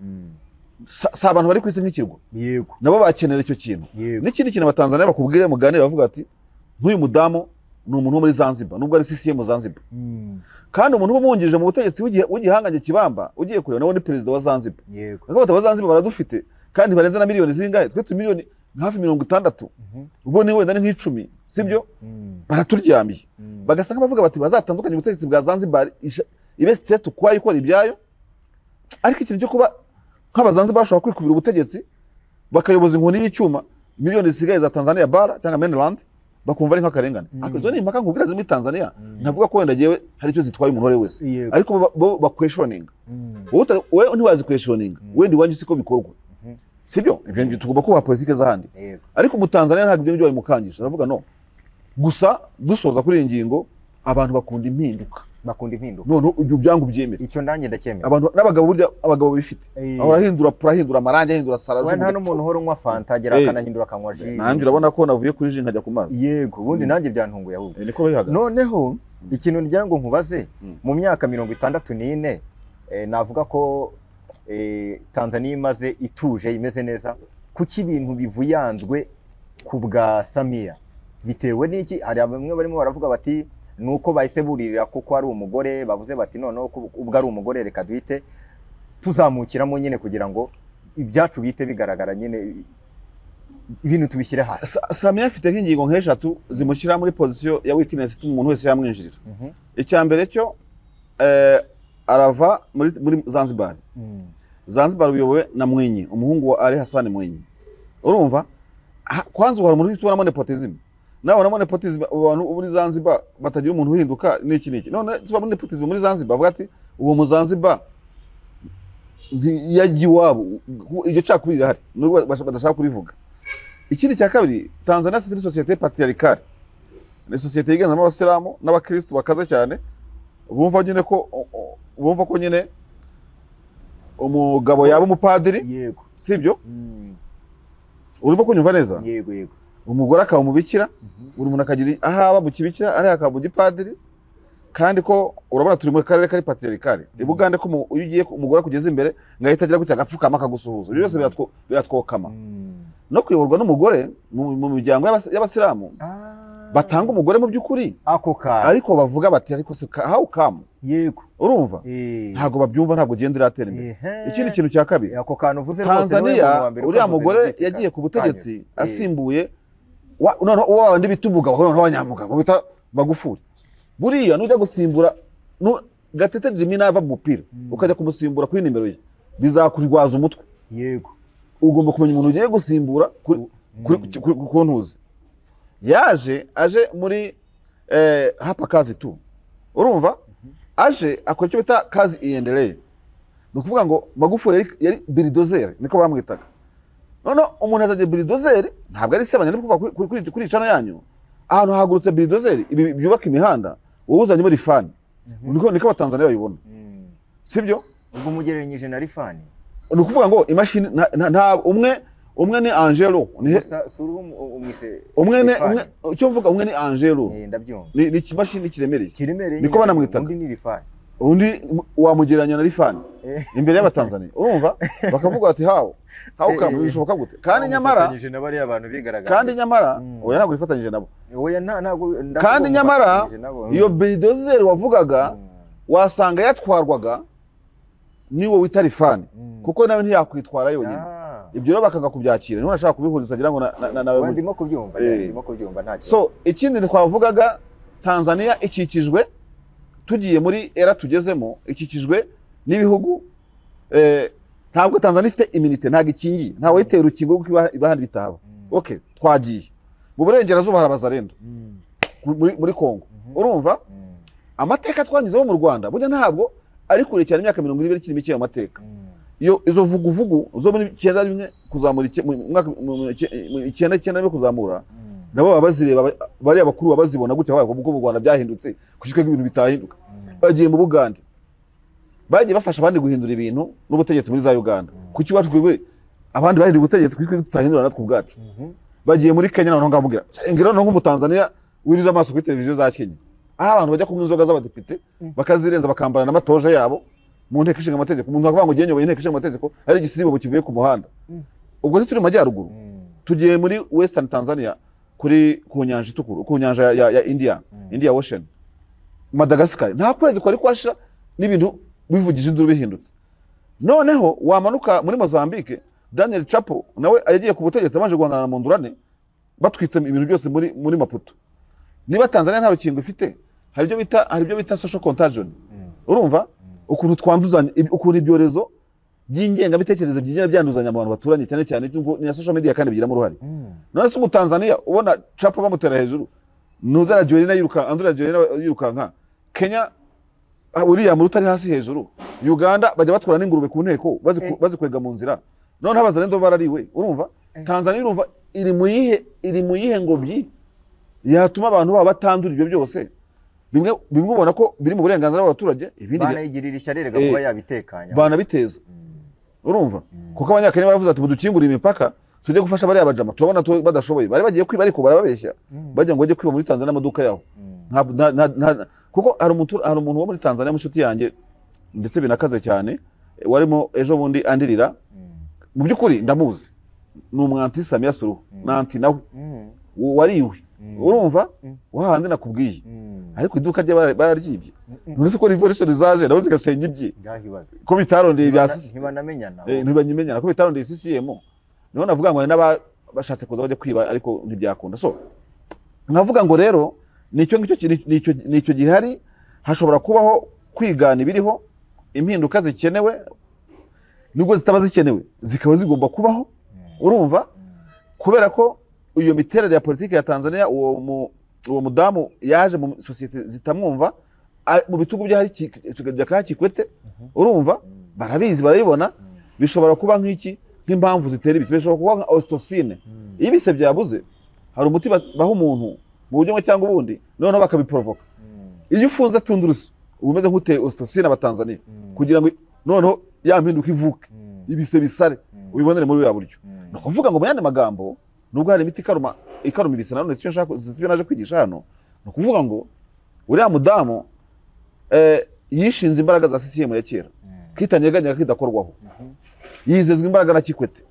Speaker 1: si abantu bari ku isi nk'ikirwa,
Speaker 2: yego,
Speaker 1: nabo bakenera icyo kintu. N'ikindi kintu abatanzania bakubwire muganira bavuga ati nk'uyu mudamu ni umuntu wo muri Zanzibar, nubwo ari CCM Zanzibar, kandi umuntu umwungirije mu butegetsi w'igihanganye kibamba ugiye kureba nawe ni perezida wa Zanzibar.
Speaker 2: Yego,
Speaker 1: bakaba Zanzibar baradufite kandi barenze na miliyoni zingahe, twe tu miliyoni hafi 60, ubwo ni wenda ni nk'icumi, sibyo? Baraturyamiye bagasanga bavuga bati bazatandukanye ubutegetsi bwa Zanzibar ibe state kwayo ikora ibyayo, ariko ikintu cyo kuba nk'abazanzibar bashobora kwikubira ubutegetsi bakayoboza inkoni y'icyuma miliyoni zisigaye za Tanzania bara cyangwa mainland bakumva ari nk'akarengane. Ariko izo ni impaka nkubwira ziri muri Tanzania, ntavuga ko wenda jewe hari icyo zitwaye umuntu wese, ariko bo questioning. Wowe ntiwazi questioning, wenda iwanyu siko bikorwa. Sibyo? Ibyo tugomba kuba politike z'ahandi. Ariko mu Tanzania ntabwo ibyo byo bamukangisha. Aravuga no. Gusa dusoza kuri iyi ngingo, abantu bakunda impinduka. None ibyo byangu byemera.
Speaker 2: Icyo ndanjye ndacyemera.
Speaker 1: Abantu n'abagabo burya abagabo bifite. Aho arahindura amarangi, ahindura sara.
Speaker 2: We nta n'umuntu uhora unywa fanta agera akanahindura akanywa ji.
Speaker 1: Nanjye urabona ko navuye kuri ji nkajya ku mazi.
Speaker 2: Yego, ubundi nanjye byantunguye ahubwo.
Speaker 1: Niko bihagaze.
Speaker 2: Noneho ikintu ngira ngo nkubaze mu myaka 64 navuga ko Tanzania imaze ituje imeze neza, kuki ibintu bivuyanzwe ku bwa Samia bitewe n'iki? Hari bamwe barimo baravuga bati nuko bahise buririra kuko ari umugore, bavuze bati noneho ubwo ari umugore reka duhite tuzamukiramo nyine kugira ngo ibyacu bite bigaragara nyine ibintu tubishyire hasi.
Speaker 1: Samia afite nk'ingingo nk'eshatu zimushyira muri position ya weakness ituma umuntu wese yamwinjirira. Icya mbere cyo arava muri Zanzibar. Zanzibar uyobowe na Mwinyi, umuhungu wa Ali Hassan Mwinyi. Urumva? Kwanza uhora muri tubona nepotism. Nawe na nepotism abantu muri Zanzibar batagira umuntu uhinduka n'iki. None tuba muri nepotism muri Zanzibar bavuga ati uwo mu Zanzibar yagiwabo iryo cyakurira hari nubwo badashaka kurivuga. Ikindi cya kabiri, Tanzania c'est une société patriarcale. Ni société yiganzamo abasilamu n'abakristo bakaze cyane. Bumva ko nyine umugabo yaba umupadiri.
Speaker 2: Yego.
Speaker 1: Sibyo? Urimo kunyumva neza?
Speaker 2: Yego.
Speaker 1: Umugore akaba umubikira, buri muntu akagira ahaba mu kibikira ari akaba mu gipadiri, kandi ko urabona turi mu karere kari patriarcale. Ibugande ko uyu ugiye umugore kugeza imbere ngahita agira gutya gapfukama akagusuhuza. Ibyo byose biratwokama. No kuyoborwa n'umugore mu miryango y'abasilamu batanga umugore mu by'ukuri
Speaker 2: ako ka,
Speaker 1: ariko bavuga bati ariko se how come.
Speaker 2: Yego.
Speaker 1: Urumva? Ntago babyumva, ntabwo genda iratera imbere. Ikindi kintu cya kabiri,
Speaker 2: ako kantu uvuze rwose
Speaker 1: Tanzania uriya mugore yagiye ku butegetsi asimbuye none uwo bandi bita umugabo none abanyamugabo bita Magufuli. Buriya nujya gusimbura Gatete Jimmy nava mu mupira ukajya kumusimbura kuri nimero ye bizakurwaza umutwe.
Speaker 2: Yego.
Speaker 1: Ugomba kumenya umuntu ugiye gusimbura ku ntuzi. Aje muri hapa kazi tu. Urumva? Aje akora icyo bita kazi iendelee. Ni ukuvuga ngo Magufuli yari bulldozer niko bamwitaga. None umuntu azaje bulldozer ntabwo ari sebanya no kuva kuri icana yanyu. Ahantu hagurutse bulldozer ibi byubaka imihanda wowe uzanye muri rifani. Niko Tanzania bayibona. Sibyo?
Speaker 2: Ubwo mugereranyije na rifani.
Speaker 1: Ni ukuvuga ngo imashini nta umwe ni Angelo umwe icyo mvuga umwe ni Angelo ni ikimashini kiremereye niko banamwitaga.
Speaker 2: Undi ni rifani,
Speaker 1: undi wamugereranya na rifani imbere y'Abatanzania. Urumva bakavuga bati how come bishoboka gute? Kandi nyamara oya ntabwo ifatanyije nabo. Kandi nyamara iyo bulldozer wavugaga wasanga yatwarwaga niwo wita rifani kuko nawe ntiyakwitwara yonyine. Ibyo rero bakaga kubyakira niho nashaka kubihuriza agira ngo nawe
Speaker 2: ndimo kubyumva nta.
Speaker 1: So ikindi twavugaga, Tanzania ikikijwe, tugiye muri era tugezemo, ikikijwe n'ibihugu ntabwo Tanzania ifite immunity, ntabwo ikingiye, ntawe yitera urukingo kuko ibahandi bitaba. Okay, twagiye mu burengerazuba harabazarendo muri Kongo. Urumva amateka twanyuzeho mu Rwanda burya ntabwo ari kure cyane, imyaka 20 ikiri mike y'amateka. Iyo izo vuguvugu zo muri 91 kuzamura mu mwaka 99 kuzamura nabo babazireba bari abakuru babazibona gute wayo kuko mu Rwanda byahindutse kuko ibintu bitahinduka. Bagiye mu Bugande bagiye bafasha abandi guhindura ibintu n'ubutegetsi muri za Uganda. Kuki wacu kwegwe abandi bahindura ubutegetsi kuko tutahindura natwe ubwacu. Bagiye muri Kenya naho ngamubwira ngiro no mu Tanzania wirira amaso kuri televiziyo za Kenya, aho abantu bajya kunywa inzoga z'abadepite bakazirenza bakambara n'amatoje yabo mu nteko ishinga amategeko. Umuntu akavuga ngo genyoboye inteko ishinga amategeko ari igisiribo kivuye ku muhanda. Ubwo turi majyaruguru tugiye muri Western Tanzania kuri ku nyanja itukuru, ku nyanja ya India Ocean, Madagascar. Nta kwezi kwari kwashira n'ibintu bivugije induru bihindutse. Noneho wamanuka muri Mozambique, Daniel Chapo nawe yagiye ku butegetsi amanje guhangana na Mondlane batwitse ibintu byose muri Maputo. Niba Tanzania nta rukingo ifite, hari ibyo bita social contagion. Urumva ukuntu twanduzanya, ukuntu ibyorezo by'ingengabitekerezo byigenda byanduzanya mu bantu baturanye cyane cyane na social media kandi bigiramo uruhare. None se mu Tanzania ubona Chapo bamutera hejuru nuza la Joelina yiruka Andura Joelina yirukanka Kenya uriya mu rutari hasi hejuru Uganda bajya batwara n'ingurube ku nteko bazikwega mu nzira none abazarendo barariwe urumva Tanzania urumva iri mu yihe ngobyi yatuma abantu baba batandura ibyo byose bimwe ubona ko biri mu burenganzira bw'abaturage ibindi
Speaker 2: banayigirira ishyarerega kuba yabitekanya
Speaker 1: banabiteza urumva kuko abanyakenya baravuze ati budukingura imipaka tujye gufasha bari abajama turabona badashoboye bari bagiye kwiba ariko barababeshya bajya ngo bajye kwiba muri Tanzania amaduka yaho kuko hari umuntu wo muri Tanzania mushuti yanjye ndetse binakaze cyane warimo ejo bundi andirira mu byukuri ndamuzi ni umwanti Samia Suluhu nanti nawe wariwe urumva wahandi nakubwiye ariko iduka rye bararyibye none se ko revolution zaje nawe zigasenya ibye ko bitarondeye byasisi ntibanyimenya ko bitarondeye CCM niho navuga ngo n'abashatse kuza bajya kwiba ariko ntibyakunda so nkavuga ngo rero nicyo gihari hashobora kubaho kwigana ibiriho impinduka zikenewe nubwo zitaba zikenewe zikaba zigomba kubaho urumva kubera ko iyo miterere ya politiki ya Tanzania uwo mudamu yaje mu societe zitamwumva mu bitugu bya hari Jakaya Kikwete urumva barabizi barayibona bishobora kuba nk'impamvu zitera ibise bishobora kuba nka ocytocine iyo ibise byabuze hari umuti baho umuntu mu buryo cyangwa ubundi noneho bakabiprovoka iyo ufunze tundurusu ubumeze nk'uteye ocytocine abatanzania kugira ngo noneho yampinduka ivuke ibise bisare ubibonere muri ya buryo no kuvuga ngo mu yandi magambo nubwo hari imiti ikaruma ibise none cyo nshaka naje kwigisha hano no kuvuga ngo uriya mudamu yishinze imbaraga za CCM ya kera kitanyeganya kidakorwaho yizezwe imbaraga na Kikwete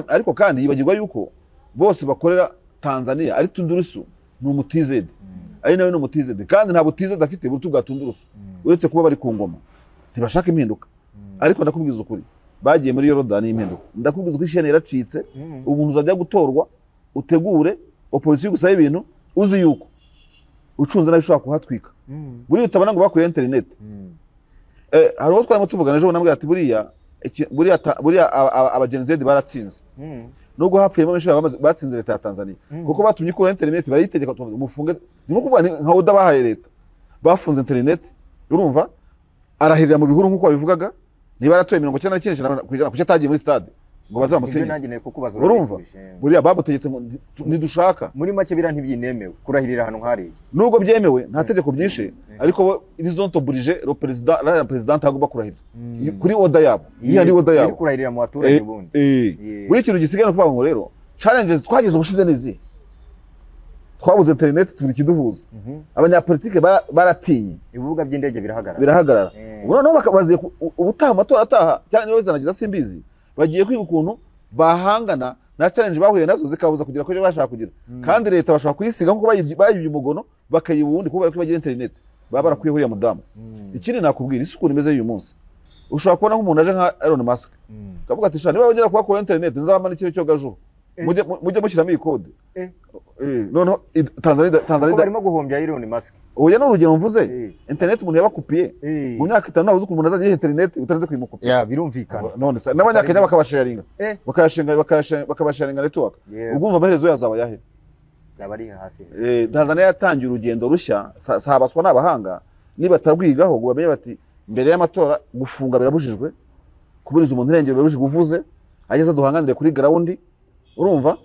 Speaker 1: ariko kandi yibagirwa yuko bose bakorera Tanzania ari tundurusu ni umutizede ari nawe ni umutizede kandi nta butizede afite burutu bwa tundurusu uretse kuba bari ku ngoma ntibashaka impinduka ariko ndakubwiza ukuri bagiye muri Yorodani y'impinduka ndakubwiza ko ishene yaracitse umuntu uzajya gutorwa utegure opposition gusaba ibintu uzi yuko ucunze nabi ushobora kuhatwika buri utabana ngo bakuye internet hari uwo twarimo tuvugana ejo nambwe ati buriya abagenzi baratsinze nubwo hapfuyemo benshi batsinze leta ya Tanzania kuko batumye ikura internet bayitegeka umufunge nimo kuvuga nka oda bahaye leta bafunze internet urumva arahirira mu bihuru nkuko babivugaga niba aratoye 99% kuko atagiye muri stade ngo bazamusingize urumva buriya babutegetse ngo nidushaka
Speaker 2: muri make bira ntibyinemewe kurahirira hano nkariye
Speaker 1: nubwo byemewe nta tegeko byinshi ariko ils ont obligé le président agomba kurahira kuri oda yabo ari oda yabo
Speaker 2: kurahirira mu baturage bundi
Speaker 1: buri kintu gisigaye no kuvuga ngo rero challenges twagize ubushize nezi twabuze internet turi kiduhuza abanyapolitike baratinye
Speaker 2: ibibuga by'indege birahagarara
Speaker 1: ubu bakabaziye ubutaha amatora ataha cyane bazanagiza simbizi bagiye kwiga ukuntu bahangana na challenge bahuye nazo zikabuza kugira ko bashaka kugira kandi leta bashaka kuyisiga nkuko bayibye umugono bakayibundi kubera ko bagira internet baba barakwihuriye mudamu ikindi nakubwira isuku nimeze uyu munsi ushobora kubona nk'umuntu aje nka Elon Musk kavuga ati shani bongera kuba internet nzabama n'ikiro cyo gajuru mujye mushyiramo iyi code noneho Tanzania
Speaker 2: barimo guhombya Elon Musk
Speaker 1: oya n'urugero mvuze internet umuntu yabakupiye mu myaka 5 navuze ko umuntu azagiye internet utarenze kuyimukupira
Speaker 2: birumvikana
Speaker 1: none se n'abanyakenya bakabasharinga bakabasharinga network ugumva amaherezo yazaba yahe
Speaker 2: yabari hasi
Speaker 1: Tanzania yatangiye urugendo rushya sabaswa n'abahanga niba tarwigaho ngo bamenye bati mbere y'amatora gufunga birabujijwe kuburiza umuntu irengero birabujijwe uvuze ageze duhanganire kuri ground urumva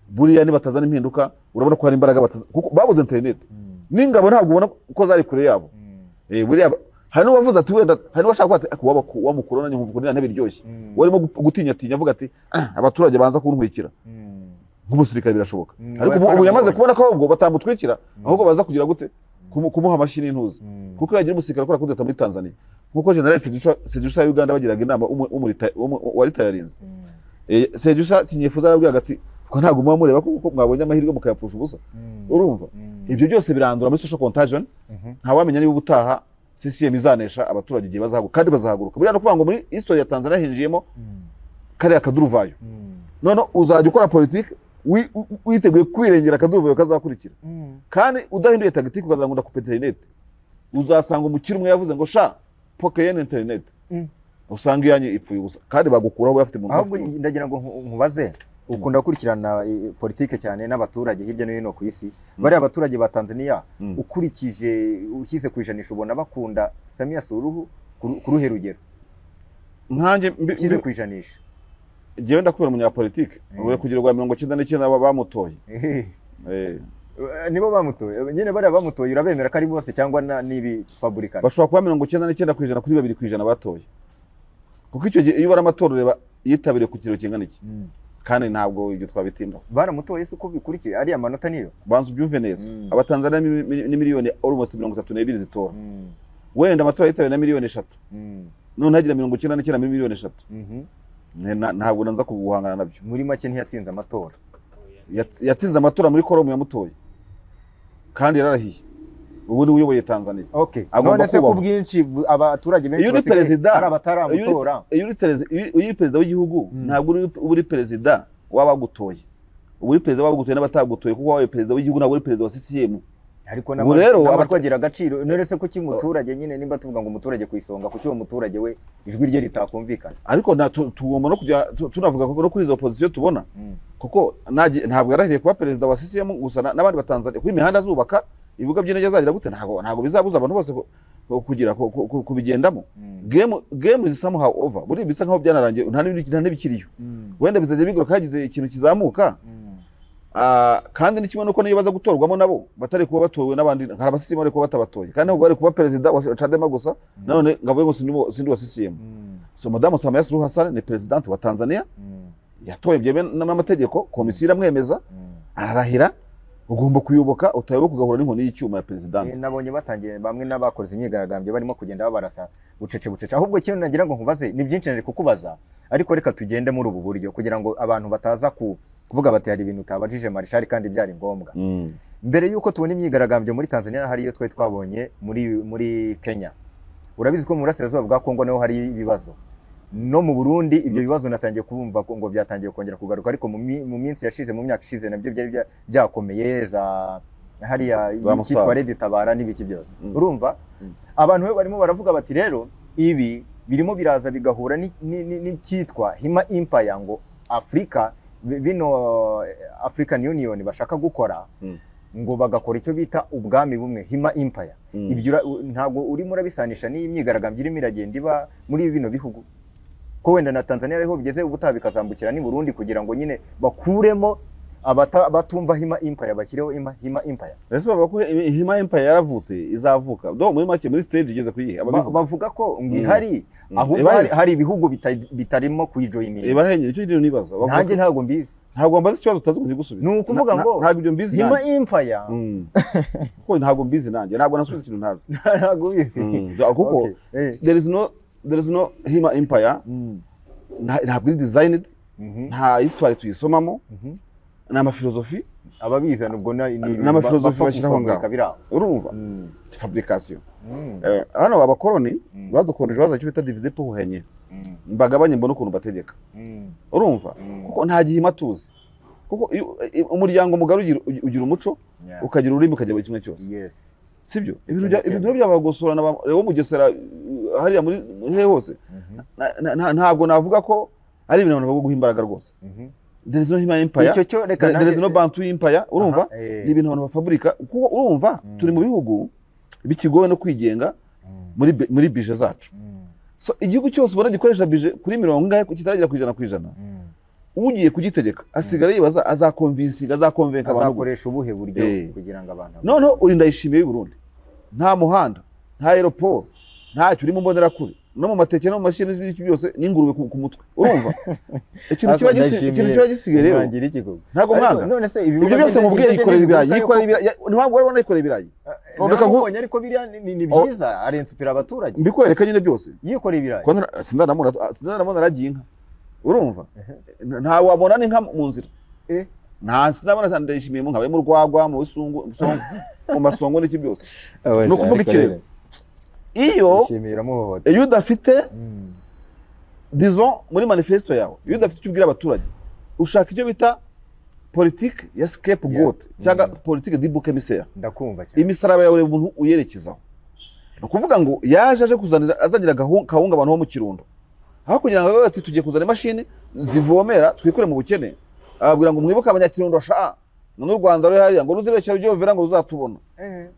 Speaker 1: buriya niba tazana impinduka urabona ko hari imbaraga kuko babuze internet n'ingabo ntabwo ubona uko zari kure yabo buriya hari n'uwavuze ati wenda hari n'uwashaka kuba wamukorona nyumva ko ntebe iryoshye warimo gutinya avuga ati abaturage banza kuntwikira nk'umusirikare birashoboka ariko ubu yamaze kubona ko ahubwo batamutwikira ahubwo baza kugira gute kumuha amashini y'intuza kuko yagira umusirikare akora kudeta muri Tanzania nkuko General Sejusa ya Uganda bagiraga inama wari tayarinze Sejusa tinyefuza arabwira ati ko ntago muba mureba kuko mwabonye amahirwe mukayapfusha ubusa urumva ibyo byose birandura muri social contagion nta wamenya niba ubutaha CCM izanesha abaturage igihe bazahaguruka kandi bazahaguruka buriya no kuvuga ngo muri history ya Tanzania hinjiyemo kare akaduruvayo none uzajya ukora politique witeguye kwirengera akaduruvayo kazakurikira kandi udahinduye tactique ukazangunda ku internet uzasanga umukiri umwe yavuze ngo sha pokeye internet usanga iyanyu ipfuye ubusa kandi bagukuraho bafite mu
Speaker 2: ahubwo ndagira ngo nkubaze ukunda gukurikirana politike cyane n'abaturage hirya no hino ku isi bari abaturage ba Tanzania ukurikije ukize kwijanisha ubona bakunda Samia Suluhu kuruhe rugero
Speaker 1: nkanjye
Speaker 2: ukize kwijanisha
Speaker 1: jewe ndakubera umunyapolitike ure kugira ngo 99 bamutoye
Speaker 2: nibo bamutoye nyine bari bamutoye urabemera ko ari bose cyangwa nibi fabricant
Speaker 1: bashobora kuba 99% kuri 2% batoye kuko icyo gihe iyo bara amatora reba yitabire ku kiro kingana iki kandi ntabwo ibyo twabitindaho
Speaker 2: baramutoye se ko bikurikira ari amanota niyo
Speaker 1: banzu byumve neza abatanzania ni miliyoni almost 32 zitora wenda amatora yitabire na miliyoni 3 none hagira 99 miliyoni 3 ntabwo nanza kuguhangana nabyo
Speaker 2: muri make ntiyatsinze amatora
Speaker 1: yatsinze amatora muri Koromu yamutoye kandi yararahiye ubu ni uyoboye Tanzania
Speaker 2: none se ku bwinshi abaturage benshi
Speaker 1: basigaye
Speaker 2: ari abataramutora
Speaker 1: iyo uri perezida w'igihugu ntabwo uri perezida wabagutoye uri perezida wabagutoye n'abatagutoye kuko wabaye perezida w'igihugu ntabwo uri perezida wa CCM
Speaker 2: ariko n'abatwagira agaciro none se kuki muturage nyine nimba tuvuga ngo umuturage kwisonga kuki uwo muturage we ijwi rye ritakumvikana
Speaker 1: ariko tugomba no kujya tunavuga ko kuri izo opposition tubona kuko ntabwo yarahiriye kuba perezida wa CCM gusa n'abandi batanzania ku imihanda zubaka ibibuga by'indege zagira gute ntabwo bizabuza abantu bose kugira kubigendamo game is somehow over buri bisa nkaho byanarangiye nta n'ibikiriyo wenda bizajya bigura kagize ikintu kizamuka kandi ni kimwe nuko niyo baza gutorwamo nabo batari kuba batowe n'abandi hari abasisimu bari kuba batabatoye kandi ntabwo bari kuba perezida wa Chadema gusa none ngavuye ngo sindi wa CCM so Madame Samia Suluhu Hassan ni president wa Tanzania yatoye byewe n'amategeko komisiyo iramwemeza ararahira ugomba kuyoboka utayoboka kugahura n'inkoni y'icyuma ya president
Speaker 2: nabonye batangiye bamwe n'abakoze imyigaragambyo barimo kugenda babarasa bucece ahubwo kintu nagira ngo nkubaze ni byinshi nari kukubaza ariko reka tugende muri ubu buryo kugira ngo abantu bataza kuvuga bati hari ibintu utabajije Marshal kandi byari ngombwa mbere yuko tubona imyigaragambyo muri Tanzania hari iyo twabonye muri Kenya urabizi ko mu burasirazuba bwa Kongo naho hari ibibazo no mu Burundi ibyo bibazo natangiye kubumva ngo byatangiye kongera kugaruka ariko mu minsi yashize mu myaka ishize nabyo byari byakomeye za hariya cyitwa Red Tabara n'ibiki byose urumva abantu barimo baravuga bati rero ibi birimo biraza bigahura n'icyitwa Hima Empire ngo African Union bashaka gukora ngo bagakora icyo bita ubwami bumwe Hima Empire ibyo ntago urimo urabisanisha n'imyigaragambyo irimo iragenda iba muri bino bihugu ko wenda na Tanzania ariho bigeze ubutaha bikazambukira ni Burundi kugira ngo nyine bakuremo batumva Hima Empire bashyireho Hima Empire
Speaker 1: ese bavuga ko Hima Empire yaravutse izavuka do muri make muri stage igeze kuyihe
Speaker 2: bavuga ko ngihari aho hari ibihugu bitarimo kuyijoininga
Speaker 1: ibahenye icyo kintu nibaza
Speaker 2: nanjye ntago mbizi
Speaker 1: ntabwo mbazi ikibazo utazi gusubiza
Speaker 2: ni ukuvuga ngo
Speaker 1: ntabwo ibyo mbizi
Speaker 2: Hima Empire
Speaker 1: kuko ntabwo mbizi nanjye ntabwo nasubiza ikintu ntazi
Speaker 2: ntabwo bizi
Speaker 1: kuko there is no Hima Empire ntabwo iri designed nta history tuyisomamo nama filosofi
Speaker 2: ababizana ubwo
Speaker 1: nama filosofi bashiraho ngaho urumva fabrication hano abakoroni badukoreje baza cyo bita diviser pour régner mbagabanye mbona ukuntu bategeka urumva kuko nta gihima tuzi kuko umuryango mugari ugira umuco ukagira ururimi ukagira buri kimwe cyose sibyo ibintu by'abagosorana bo mugesera hariya muri hose ntabwo navuga ko ari ibintu abantu baguha imbaraga rwose there is no Hima Empire there is no Bantu Empire urumva ni ibintu abantu bafabrika kuko urumva turi mu bihugu bikigoye no kwigenga muri bije zacu so igihugu cyose ubona gikoresha bije kuri 40 kitaragera ku 100% ugiye kugitegeka asigara yibaza azakonvinsinga azakonvenka abantu
Speaker 2: azakoresha ubuhe buryo kugira ngo abantu
Speaker 1: noneho urinda yishimiye y'u Burundi nta muhanda nta aeroport nta cyo urimo mbonera kure no mu mateke no mu mashini z'ibiki byose n'ingurube ku mutwe urumva ikintu kiba gisigaye rero ntago mwanga
Speaker 2: none se
Speaker 1: ibyo byose mubwiye yikorera ibirayi ntabwo wari yikorera ibirayi
Speaker 2: nondeka nkubonye ariko biriya ni byiza ari inspire abaturage
Speaker 1: mbikwereka nyine byose
Speaker 2: yikorera ibirayi
Speaker 1: sindanamona aragiye inka urumva nta wabona n'inka mu nzira nta sinabona ndayishimiye mu nka bari mu rwagwa mu bisungu mu masongo n'iki byose no kuvuga ikirere iyo udafite disons muri manifesto yawe iyo udafite icyo ubwira abaturage ushaka icyo bita politique ya scapegoat cyangwa politique du bouc émissaire
Speaker 2: ndakumva cyane
Speaker 1: imisaraba yawe umuntu uyerekezaho no kuvuga ngo yaje kuzanira azagira kahunga abantu bo mu Kirundo aho kugira ngo bati tugiye kuzana imashini zivomera twikure mu bukene, ababwira ngo mwibuke abanyakirundo sha n'u Rwanda ruri hariya ngo ruzibeshya byo vira ngo ruzatubona,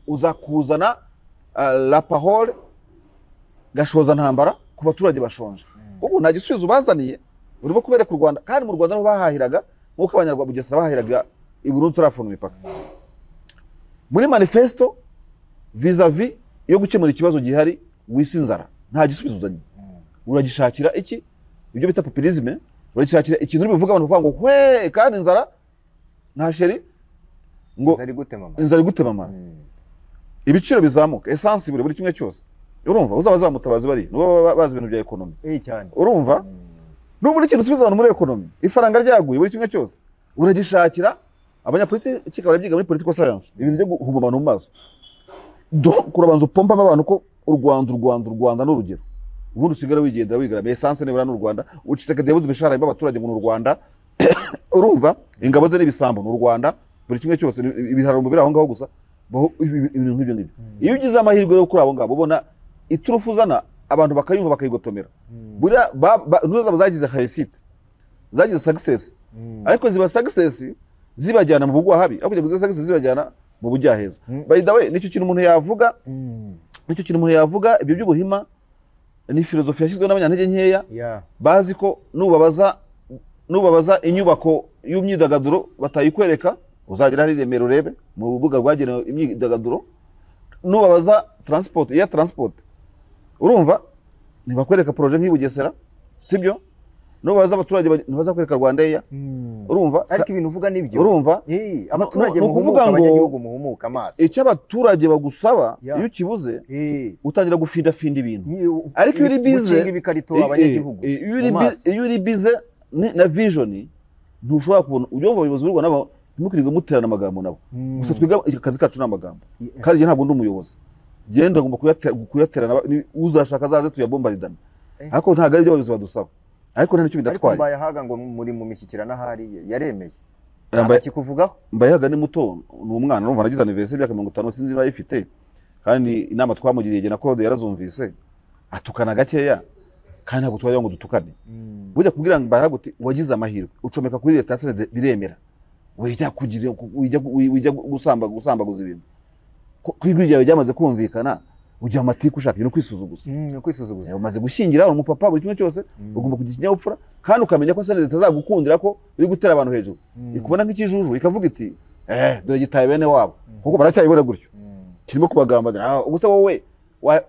Speaker 1: uzakuzana la parole gashoza ntambara ku baturage bashonje. Ubu nta gisubizo bazaniye, urimo kubereka u Rwanda, kandi mu Rwanda niho bahahiraga nk'uko abanyarwanda Bugesera bahahiraga i Burundi turafuna imipaka. Muri manifesto vis-a-vis yo gukemura ikibazo gihari wisi inzara, nta gisubizo uzanye. Uragishakira iki? Ibyo bita populisme, uragishakira ikintu bivuga abantu bavuga ngo hwe kandi inzara nta sheri ngo inzara gute mama. Ibiciro bizamuka, essence buri kimwe cyose. Urumva uzabaza mutabazi bari no bazi ibintu bya economy.
Speaker 2: Cyane.
Speaker 1: Urumva? N'uburi kintu subiza abantu muri economy. Ifaranga ryaguye buri kimwe cyose. Uragishakira abanyapolitiki barabyiga muri political science. Ibintu byo guhuma abantu mu maso. Kurabanza upompa abantu ko u Rwanda n'urugero. Ubundi usigara wigendera wigarama essence nebura n'u Rwanda, ucisekade yabuze imishahara y'abaturage mu Rwanda. Urumva? Ingabo ze n'ibisambo mu Rwanda buri kimwe cyose ibiharo mu biraho ngaho gusa. Ibintu nk'ibyo ngibyo. Iyo ugize amahirwe yo kuri abo ngabo ubona iturufu zana abantu bakayumva bakayigotomera. Buriya nuza bazagize réussite, zagize success, ariko ziba success zibajyana mu bugwa habi, aho kugira success zibajyana mu bujyaheza. By the way, nicyo kintu umuntu yavuga, ibyo by'ubuhima ni filozofi yashyizwe n'abanyantege nkeya, bazi ko nubabaza inyubako y'umyidagaduro batayikwereka, uzagira hari Remera urebe mu rubuga rwagenewe imyidagaduro, nubabaza transport ya transport, urumva ntibakwereka projet nk'i Bugesera, sibyo? Nubabaza abaturage ntibazakwereka Rwanda ya, urumva?
Speaker 2: Ariko ibintu uvuga nibyo,
Speaker 1: urumva?
Speaker 2: Abaturage muhumuka, abanyagihugu muhumuka amaso.
Speaker 1: Icyo abaturage bagusaba iyo kibuze utangira gufinda ibintu. Ariko iyo uri bize
Speaker 2: ibikarito abanyagihugu,
Speaker 1: iyo uri bize na vision ntushobora kubona ubyumva abayobozi b'u Rwanda ntimukirige muterana amagambo nabo. Gusa twiga akazi kacu n'amagambo. Kandi je ntabwo ndi umuyobozi. Genda ngomba kuyaterana, uzashaka zaze tuyabombaridana. Ariko ntago ari byo abayobozi badusaba. Ariko nta nicyo bidatwaye.
Speaker 2: Ariko mbaye haga ngo muri mu mishyikirana hari yaremeye. Akikuvugaho
Speaker 1: mbaye haga ni muto, ni umwana urumva nagize anniversaire y'aka 50 sinzi niba yifite. Kandi inama twamugiriye na Claude yarazumvise atukana gakeya, kandi ntabwo twaje ngo dutukane. Bujya kubwira ngo mbaye guti wagize amahirwe ucomeka kuri leta sare biremera, wijya gusambaguza ibintu kwigwijya byamaze kumvikana, ujya amatiku ushaka ibintu kwisuzuguza. Umaze gushingira umupapa buri kimwe cyose ugomba kugira ikinyabupfura, kandi ukamenya ko sare leta azagukundira ko uri gutera abantu hejuru, ikubona nk'ikijuju ikavuga iti dore gitaye bene wabo, kuko baracyayibora gutyo kirimo kubagambanira. Gusa wowe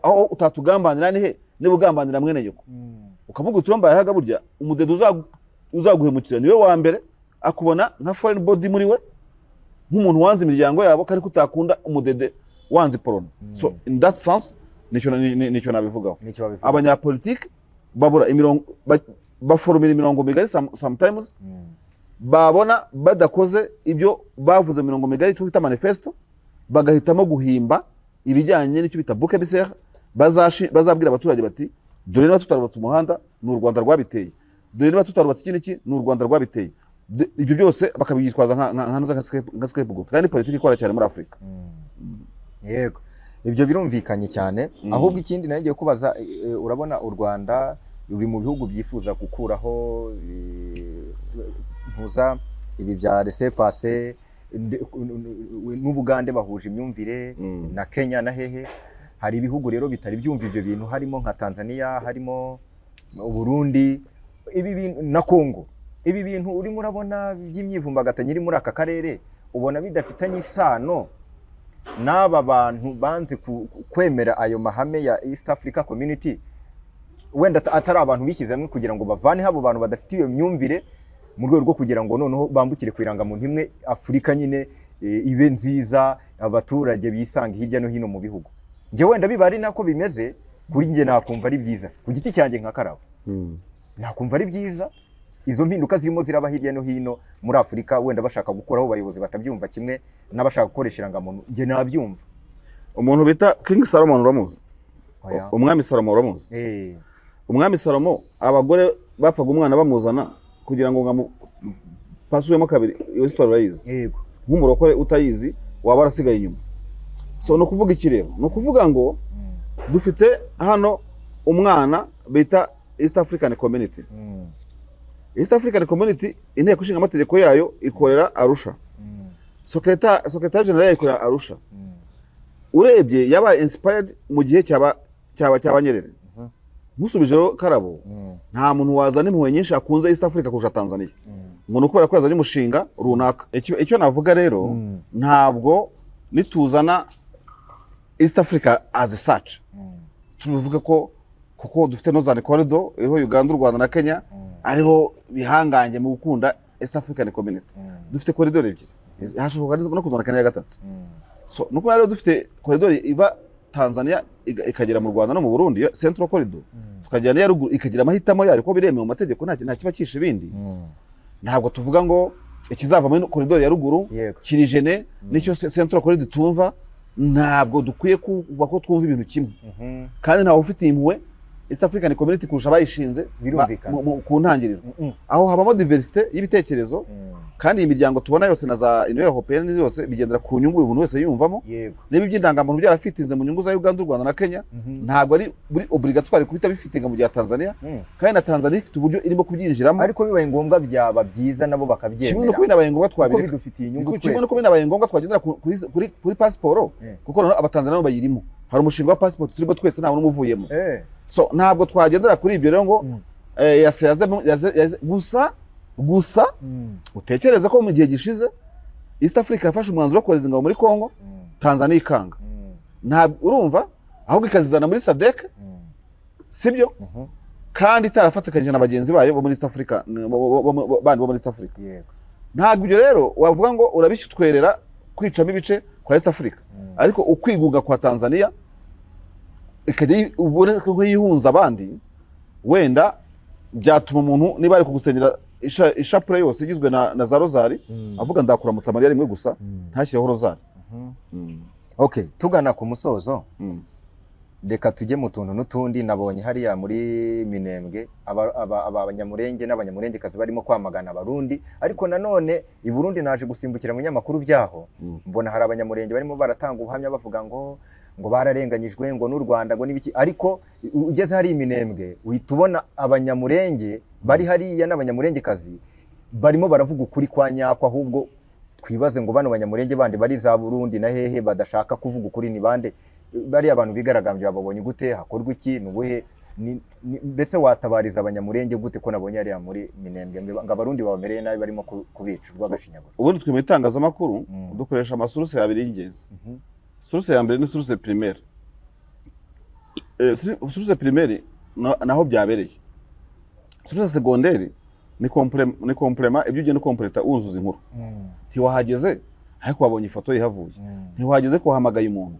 Speaker 1: aho utatugambanira ni he niba ugambanira mwene nyoko, ukavuga uturomba yahaga burya umudedo uzaguhemukira niwe wa mbere akubona nka foreign body muri we, nk'umuntu wanze imiryango yabo kandi kutakunda umudede wanze Pologne. So in that sense nicyo nabivugaho. Abanyapolitiki babura imirongo baforumira imirongo migari sometimes, babona badakoze ibyo bavuze mirongo migari twita manifesto, bagahitamo guhimba ibijyanye n'icyo bita bouc émissaire, bazabwira abaturage bati dore niba tutarubatse umuhanda ni u Rwanda rwabiteye, dore niba tutarubatse iki ni u Rwanda rwabiteye. Ibyo byose bakabigitwaza nka scapegoat, kandi politiki ikora cyane muri Afrika.
Speaker 2: Yego, ibyo birumvikanye cyane. Ahubwo ikindi nagiye kubaza, urabona u Rwanda ruri mu bihugu byifuza gukuraho ntuza ibi bya laissez-passer, n'Ubugande bahuje imyumvire na Kenya na hehe. Hari ibihugu rero bitari byumva ibyo bintu, harimo nka Tanzania, harimo Burundi, ibi bintu na Kongo. Ibi bintu urimo urabona by'imyivumbagatanya iri muri aka karere, ubona bidafitanye isano n'aba bantu banze kwemera ayo mahame ya East Africa Community, wenda atari abantu bishyize hamwe kugira ngo bavane abo bantu badafite iyo myumvire, mu rwego rwo kugira ngo noneho bambukire kwiranga mu ntimwe Afurika nyine ibe nziza, abaturage bisanga hirya no hino mu bihugu. Nje wenda biba ari nako bimeze kuri nge, nakumva ari byiza ku giti cyanjye nka Karabo, nakumva ari byiza izo mpinduka zirimo ziraba hirya no hino muri Afurika, wenda bashaka gukuraho abayobozi batabyumva kimwe n'abashaka gukoresha irangamuntu. Nge nabyumva.
Speaker 1: Umuntu bita King Solomon uramuzi? Umwami Salomo uramuzi? Umwami Salomo abagore bapfaga umwana bamuzana kugira ngo pasuyemo kabiri. Iyo story urayizi?
Speaker 2: Yego.
Speaker 1: Nk'umurokore utayizi waba arasigaye inyuma. So no kuvuga iki rero? No kuvuga ngo dufite hano umwana bita East African Community. East African Community inteko ishinga amategeko yayo ikorera Arusha. Secretary General ikorera Arusha. Urebye yabaye inspired mu gihe cyaba Nyerere. Musubijeho Karabo, nta muntu wazana impuhwe nyinshi akunze East Africa kurusha Tanzania. Ngo nuko ko yazanye umushinga runaka. Icyo navuga rero, ntabwo nituzana East Africa as such. Tubivuga ko kuko dufite Northern Corridor iriho Uganda, u Rwanda na Kenya, ariho bihanganye mu gukunda East African Community. Dufite corridor ebyiri. Hashoboka no kuzana Kenya ya gatatu. So nuko rero dufite corridor iva Tanzania ikagera mu Rwanda no mu Burundi, Central Corridor. Tukajyana ya ruguru ikagira amahitamo yayo ko biremewe mu mategeko nta kiba kishe ibindi. Ntabwo tuvuga ngo ikizava muri corridor ya ruguru kirijene nicyo Central Corridor tumva. Ntabwo dukwiye kuva ko twumva ibintu kimwe. Kandi ntawe ufite impuhwe East African Community kurusha bayishinze ku ntangiriro. Aho habamo diversity y'ibitekerezo, kandi imiryango tubona yose na za Union Européenne yose bigendera ku nyungu umuntu wese yumvamo. Niba iby'indangamuntu byarafitinze mu nyungu za Uganda, u Rwanda na Kenya, ntabwo ari obligatoire kubita bifitinga mu gihe Tanzania, kandi na Tanzania ifite uburyo irimo kubyinjiramo.
Speaker 2: Ariko bibaye ngombwa byaba byiza nabo bakabyemera.
Speaker 1: Kimwe no kubinabaye ngombwa twabireka.
Speaker 2: Kuko bidufitiye inyungu twese.
Speaker 1: Kimwe no kubinabaye ngombwa twagendera kuri passport, kuko abatanzania bayirimo. Hari umushinga wa passport turimo twese nta n'umuvuyemo. So ntabwo twagendera kuri ibyo rero ngo gusa utekereza ko mu gihe gishize East Africa yafashe umwanzuro wo kohereza ingabo muri Congo, Tanzania ikanga. Ntabwo urumva ahubwo ikazizana muri SADC, sibyo? Kandi itarafatikanyije na bagenzi bayo bo muri East Africa, bandi bo muri East Africa. Ntabwo ibyo rero wavuga ngo urabishyutwerera kwicamo ibice kwa East Africa, ariko ukwigunga kwa Tanzania ikajya ubone ko yihunza abandi, wenda byatuma umuntu niba ari kugusenyera ishapure yose igizwe na za rozari, avuga ndakuramutsa Mariya rimwe gusa, ntashyiraho rozari.
Speaker 2: Okay, tugana ku musozo. Reka tujye mu tuntu n'utundi. Nabonye hariya muri Minembwe abanyamurenge n'abanyamurengekazi barimo kwamagana abarundi, ariko nanone i Burundi naje gusimbukira mu nyamakuru byaho, mbona hari abanyamurenge barimo baratanga ubuhamya bavuga ngo bararenganyijwe, ngo n'u Rwanda ngo nibiki. Ariko ugeze hari Minembwe uhita ubona abanyamurenge bari hariya n'abanyamurengekazi barimo baravuga ukuri kwa nyako. Ahubwo twibaze ngo bano banyamurenge bandi bari za Burundi na hehe badashaka kuvuga ukuri ni bande? Bari abantu bigaragambye babonye gute? Hakorwa iki? Nubuhe mbese watabariza abanyamurenge gute ko nabonye ari muri Minembwe ngo abarundi babamereye nabi barimo kubica urw'agashinyaguro?
Speaker 1: Ubundi twe mu itangazamakuru dukoresha amasource abiri y'ingenzi. Source ya mbere ni source primaire. Source primaire naho byabereye. Source secondaire ni complement ibyo ugenda completa uzuza inkuru. Ntiwahageze ariko wabonye ifoto yihavuye. Ntiwahageze ko hamagaye umuntu.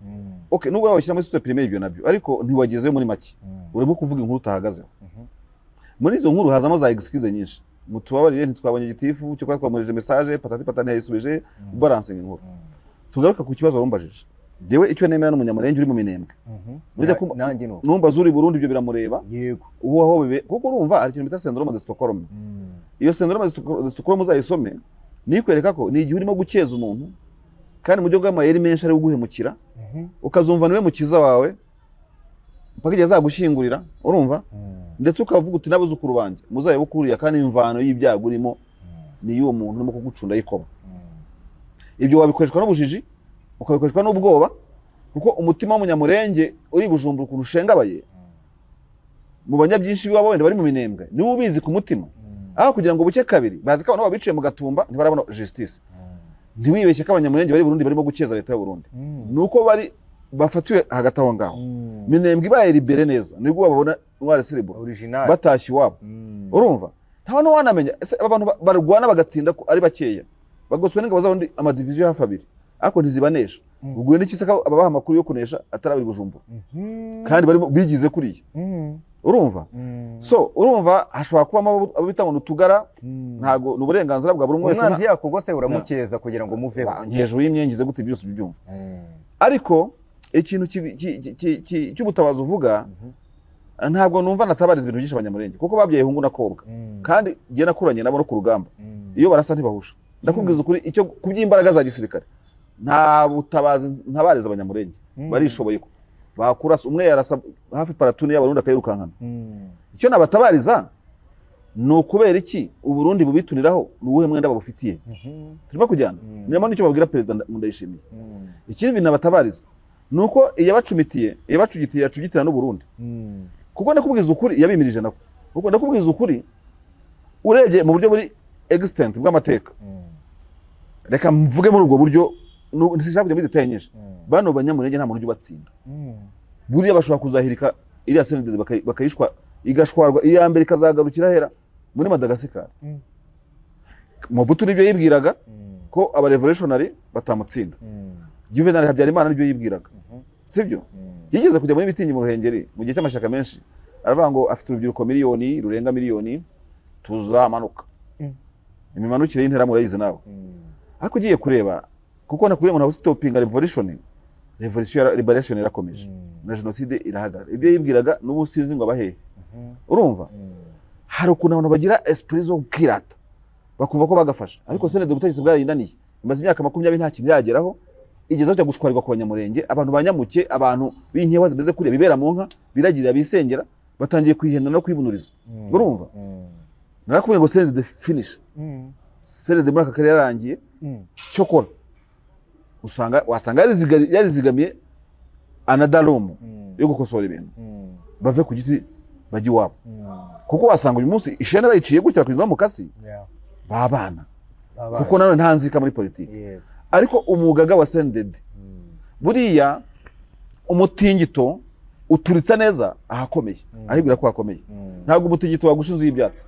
Speaker 1: Okay, nubwo wabashyira muri source primaire ibyo nabyo, ariko ntiwagezeyo muri make. Urimo kuvuga inkuru utahagazeho. Muri izo nkuru hazamo za excuse nyinshi. Mutubabarire ntitwabonye igitifu cyo kwamurije message patati ntiyayisubije, balancing inkuru. Tugaruka ku kibazo warumbajije. Dewe icyo nemera n'umunyamurenge uri mu Minembwe.
Speaker 2: Nanjye no.
Speaker 1: Numva zuri Burundi ibyo biramureba.
Speaker 2: Yego.
Speaker 1: Uwo aho bibe kuko urumva ari ikintu bita syndrome de Stockholm. Iyo syndrome de Stockholm uzayisome ni kwereka ko ni igihe urimo gukeza umuntu kandi mu byo bw'amayeri menshi ari guhemukira, ukazumva niwe mukiza wawe mpaka igihe azagushingurira, urumva? Ndetse ukavuga uti nabuzukuru banje muzaye bukuriya kandi imvano y'ibyago urimo ni y'uwo muntu urimo kugucunda yikoba. Ibyo wabikoreshwa n'ubujiji, ukabikoreshwa n'ubwoba, kuko umutima w'umunyamurenge uri Bujumbura ukuntu ushengabaye mu banyabyinshi biwabo wenda bari mu Minembwe niwe ubizi ku mutima. Aho kugira ngo buke kabiri bazi ko abantu babiciye mu gatumba ntibarabona justice. Ntiwibeshye ko abanyamurenge bari Burundi barimo gukeza leta y'u Burundi. Nuko bari bafatiwe hagati aho ngaho. Minembwe ibaye libere neza nibwo babona Ntwari Célèbre
Speaker 2: original
Speaker 1: batashye iwabo. Urumva? Nta no wanamenya abantu barwana bagatsinda ko ari bakeya. Bagoswe n'ingabo z'abundi amadivision hafi abiri. Ako ntizibanesha. Ubwo n'iki saka ababaha amakuru yo kunesha atarabiri Bujumbura. Kandi barimo bigize kuriya. Urumva? So urumva hashobora kubamo abitanga n'utugara, ntago n'uburenganzira bwa buri umwe wese.
Speaker 2: Umwanzi yakugose uramukeza kugira ngo muveho.
Speaker 1: Ngejo y'imyengize gute byose byumva. Ariko ikintu cy'ubutabazi uvuga ntabwo numva natabariza ibintu byinshi abanyamurenge kuko babyaye hungu nakobwa. Kandi giye nakuranye nabo no ku rugamba. Iyo barasa ntibahusha. Ndakubwiza ukuri icyo kuby'imbaraga za gisirikare. Nta butabazi ntabariza abanyamurenge. Barishoboye ko. bakurasa umwe yarasa hafi paratuni y'abarundi akayirukankana. Icyo nabatabariza ni ukubera iki Uburundi bubituniraho n'uwuhe mwenda babufitiye. Turimo kujyana niyo nicyo babwira Perezida Ndayishimiye. Ikindi nabatabariza nuko iyabacumitiye yacugitira n'u Burundi. Kuko ndakubwiza ukuri yabimirije nako. Kuko ndakubwiza ukuri urebye mu buryo muri extent bw'amateka. Reka mvuge muri ubwo buryo nishaka kujya bidetanyije. Bano banyamurenge nta muntu ujya batsinda. Buriya bashobora kuzahirika iriya CNDD bakayishwa igashwarwa iya mbere ikazagarukira hera muri Madagascar. Mobutu nibyo yibwiraga ko aba revolutionary batamutsinda. Juvenal Habyarimana nibyo yibwiraga. Sibyo? Yigeze kujya muri mitingi mu Ruhengeri mu gihe cy'amashaka menshi. Aravuga ngo afite urubyiruko miliyoni rurenga miliyoni tuzamanuka. Imimanukire y'intera murayize nawe. Ariko ugiye kureba kuko nakuye ngo nta stopping revolution liberation irakomeje na genocide irahagarara. Ibyo yibwiraga n'ubusinzi ngo abahehe. Urumva? Hari ukuntu abantu bagira esprit zo kwirata bakumva ko bagafasha. Ariko CNDD ubutegetsi bwarayinaniye. Imaze imyaka 20 nta kintu irageraho. Igezaho cyo gushwarirwa ku banyamurenge, abantu banyamuke, abantu b'inkewa zimeze kuri bibera mu nka, biragirira bisengera, batangiye kwihenda no kwibunuriza. Urumva? Narakubwiye ngo CNDD finish. CNDD muri aka kare yarangiye. Cyokora wasanga yarizigamiye anadaromo yo gukosora ibintu. Bave ku giti bajya iwabo. Kuko wasanga uyu munsi ishene bayiciye gutya kwiza mu kasi. Babana. Kuko nawe ntanzika muri politiki. Ariko umugaga wa CNDD buriya umutingito uturitsa neza ahakomeye. Ahibwira ko hakomeye. Ntabwo umutingito wagushinze ibyatsi.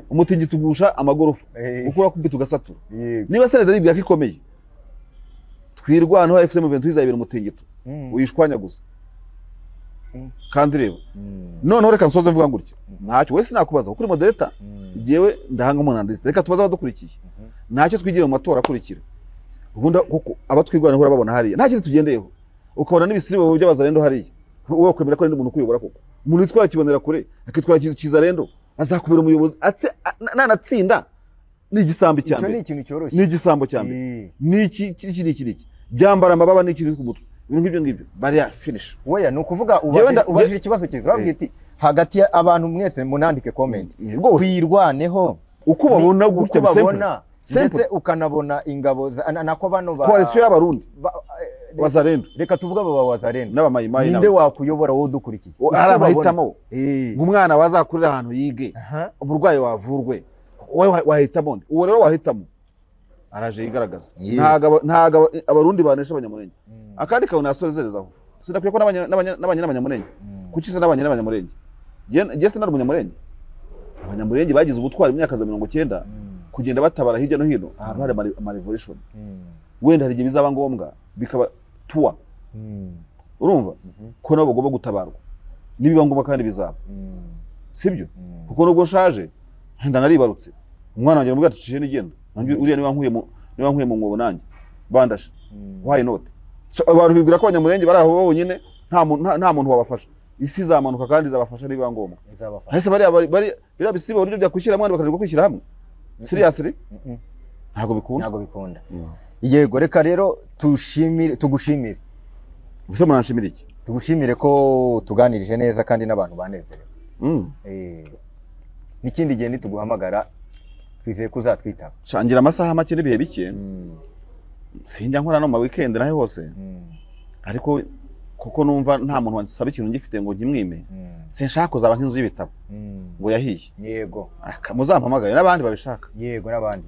Speaker 1: Umutingito ugusha amagorofa. Ukura kubita ugasatura. Niba CNDD yibwira ko ikomeye. Twirwanaho FCM 20 izabira umutingito. Uyishwanya gusa. Kandi reba. None reka nsoze mvuga ngutya. Ntacyo wese nakubaza kuri moderator. Igiyewe ndahanga umunandisi. Reka tubaza abadukurikiye. Ntacyo twigira mu matora akurikira. Ubunda kuko abatwirwana hora babona hariya nta kintu tugendeyeho ukabona n'ibisiribo by'abazarendo hariya wowe kwemera ko ari umuntu kuyobora koko umuntu witwara kibonera kure akitwara kizarendo azakubera umuyobozi nanatsinda ni igisambo cyane
Speaker 2: ni ikintu cyoroshye
Speaker 1: ni igisambo cyane ni iki byambara amababa n'ikiri ku mutwe ibintu ngibyo bari finish
Speaker 2: weya no kuvuga ubajije ikibazo cyiza urabwira iti hagati abantu mwese munandike comment kwirwaneho
Speaker 1: uko babona gutya
Speaker 2: babona ndetse ukanabona ingabo nako bano ba
Speaker 1: coalition y'abarundi wazarendo
Speaker 2: reka tuvuga aba wazarendo
Speaker 1: n'abamayimayi
Speaker 2: ninde wakuyobora wowe dukurikiye
Speaker 1: ari abahitamo umwana wazakurira ahantu yige uburwayi wavurwe wowe wahitamo uwo rero wahitamo araje yigaragaza ntago abarundi banesha abanyamurenge akandi kawe nasorezerezaho sinakwiye ko n'abanyamurenge kuki se n'abanyamurenge gese nari umunyamurenge abanyamurenge bagize ubutwari mu myaka za 90 kugenda batabara hirya no hino ahantu hari ama revolution wenda hari bizaba ngombwa bikaba tuwa urumva ko nabo bagomba gutabarwa nibiba ngombwa kandi bizaba sibyo kuko nubwo nshaje nda naribarutse umwana wanjye mubwira tuciye n'igenda nanjye uriya niba nkuye mu mwobo nanjye bandasha why not so abantu bibwira ko abanyamurenge bari aho bonyine nta muntu wabafasha isi zamanuka kandi zabafasha niba ngombwa hese bari bisiba uburyo byakwishyira mwandi bakariko kwishyira hamwe seriously ntago bikunda
Speaker 2: yego reka rero tugushimire
Speaker 1: gusa muranshimira iki
Speaker 2: tugushimire ko tuganirije neza kandi n'abantu banezerewe n'ikindi gihe nituguhamagara twizeye kuzatwitaba
Speaker 1: shangira amasaha make n'ibihe bike sinjya nkora no mu weekend nahe hose ariko kuko numva nta muntu wansaba ikintu ngifite ngo nkimwime sinshaka kuzaba nk'inzu y'ibitabo ngo yahiye
Speaker 2: yego
Speaker 1: muzampamagaye n'abandi babishaka
Speaker 2: yego n'abandi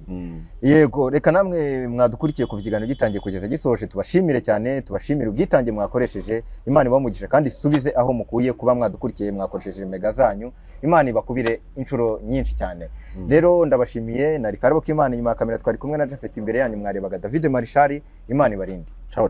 Speaker 2: yego reka namwe mwadukurikiye ku kiganiro gitangiye kugeza gisohoje tubashimire cyane tubashimire ubwitange mwakoresheje Imana ibamugisha kandi subize aho mukuye kuba mwadukurikiye mwakoresheje mega zanyu Imana ibakubire inshuro nyinshi cyane rero ndabashimiye nari Karabo k'Imana inyuma ya kamera twari kumwe na Jafet imbere yanyu mwarebaga David Marishari Imana ibarinde
Speaker 1: ciao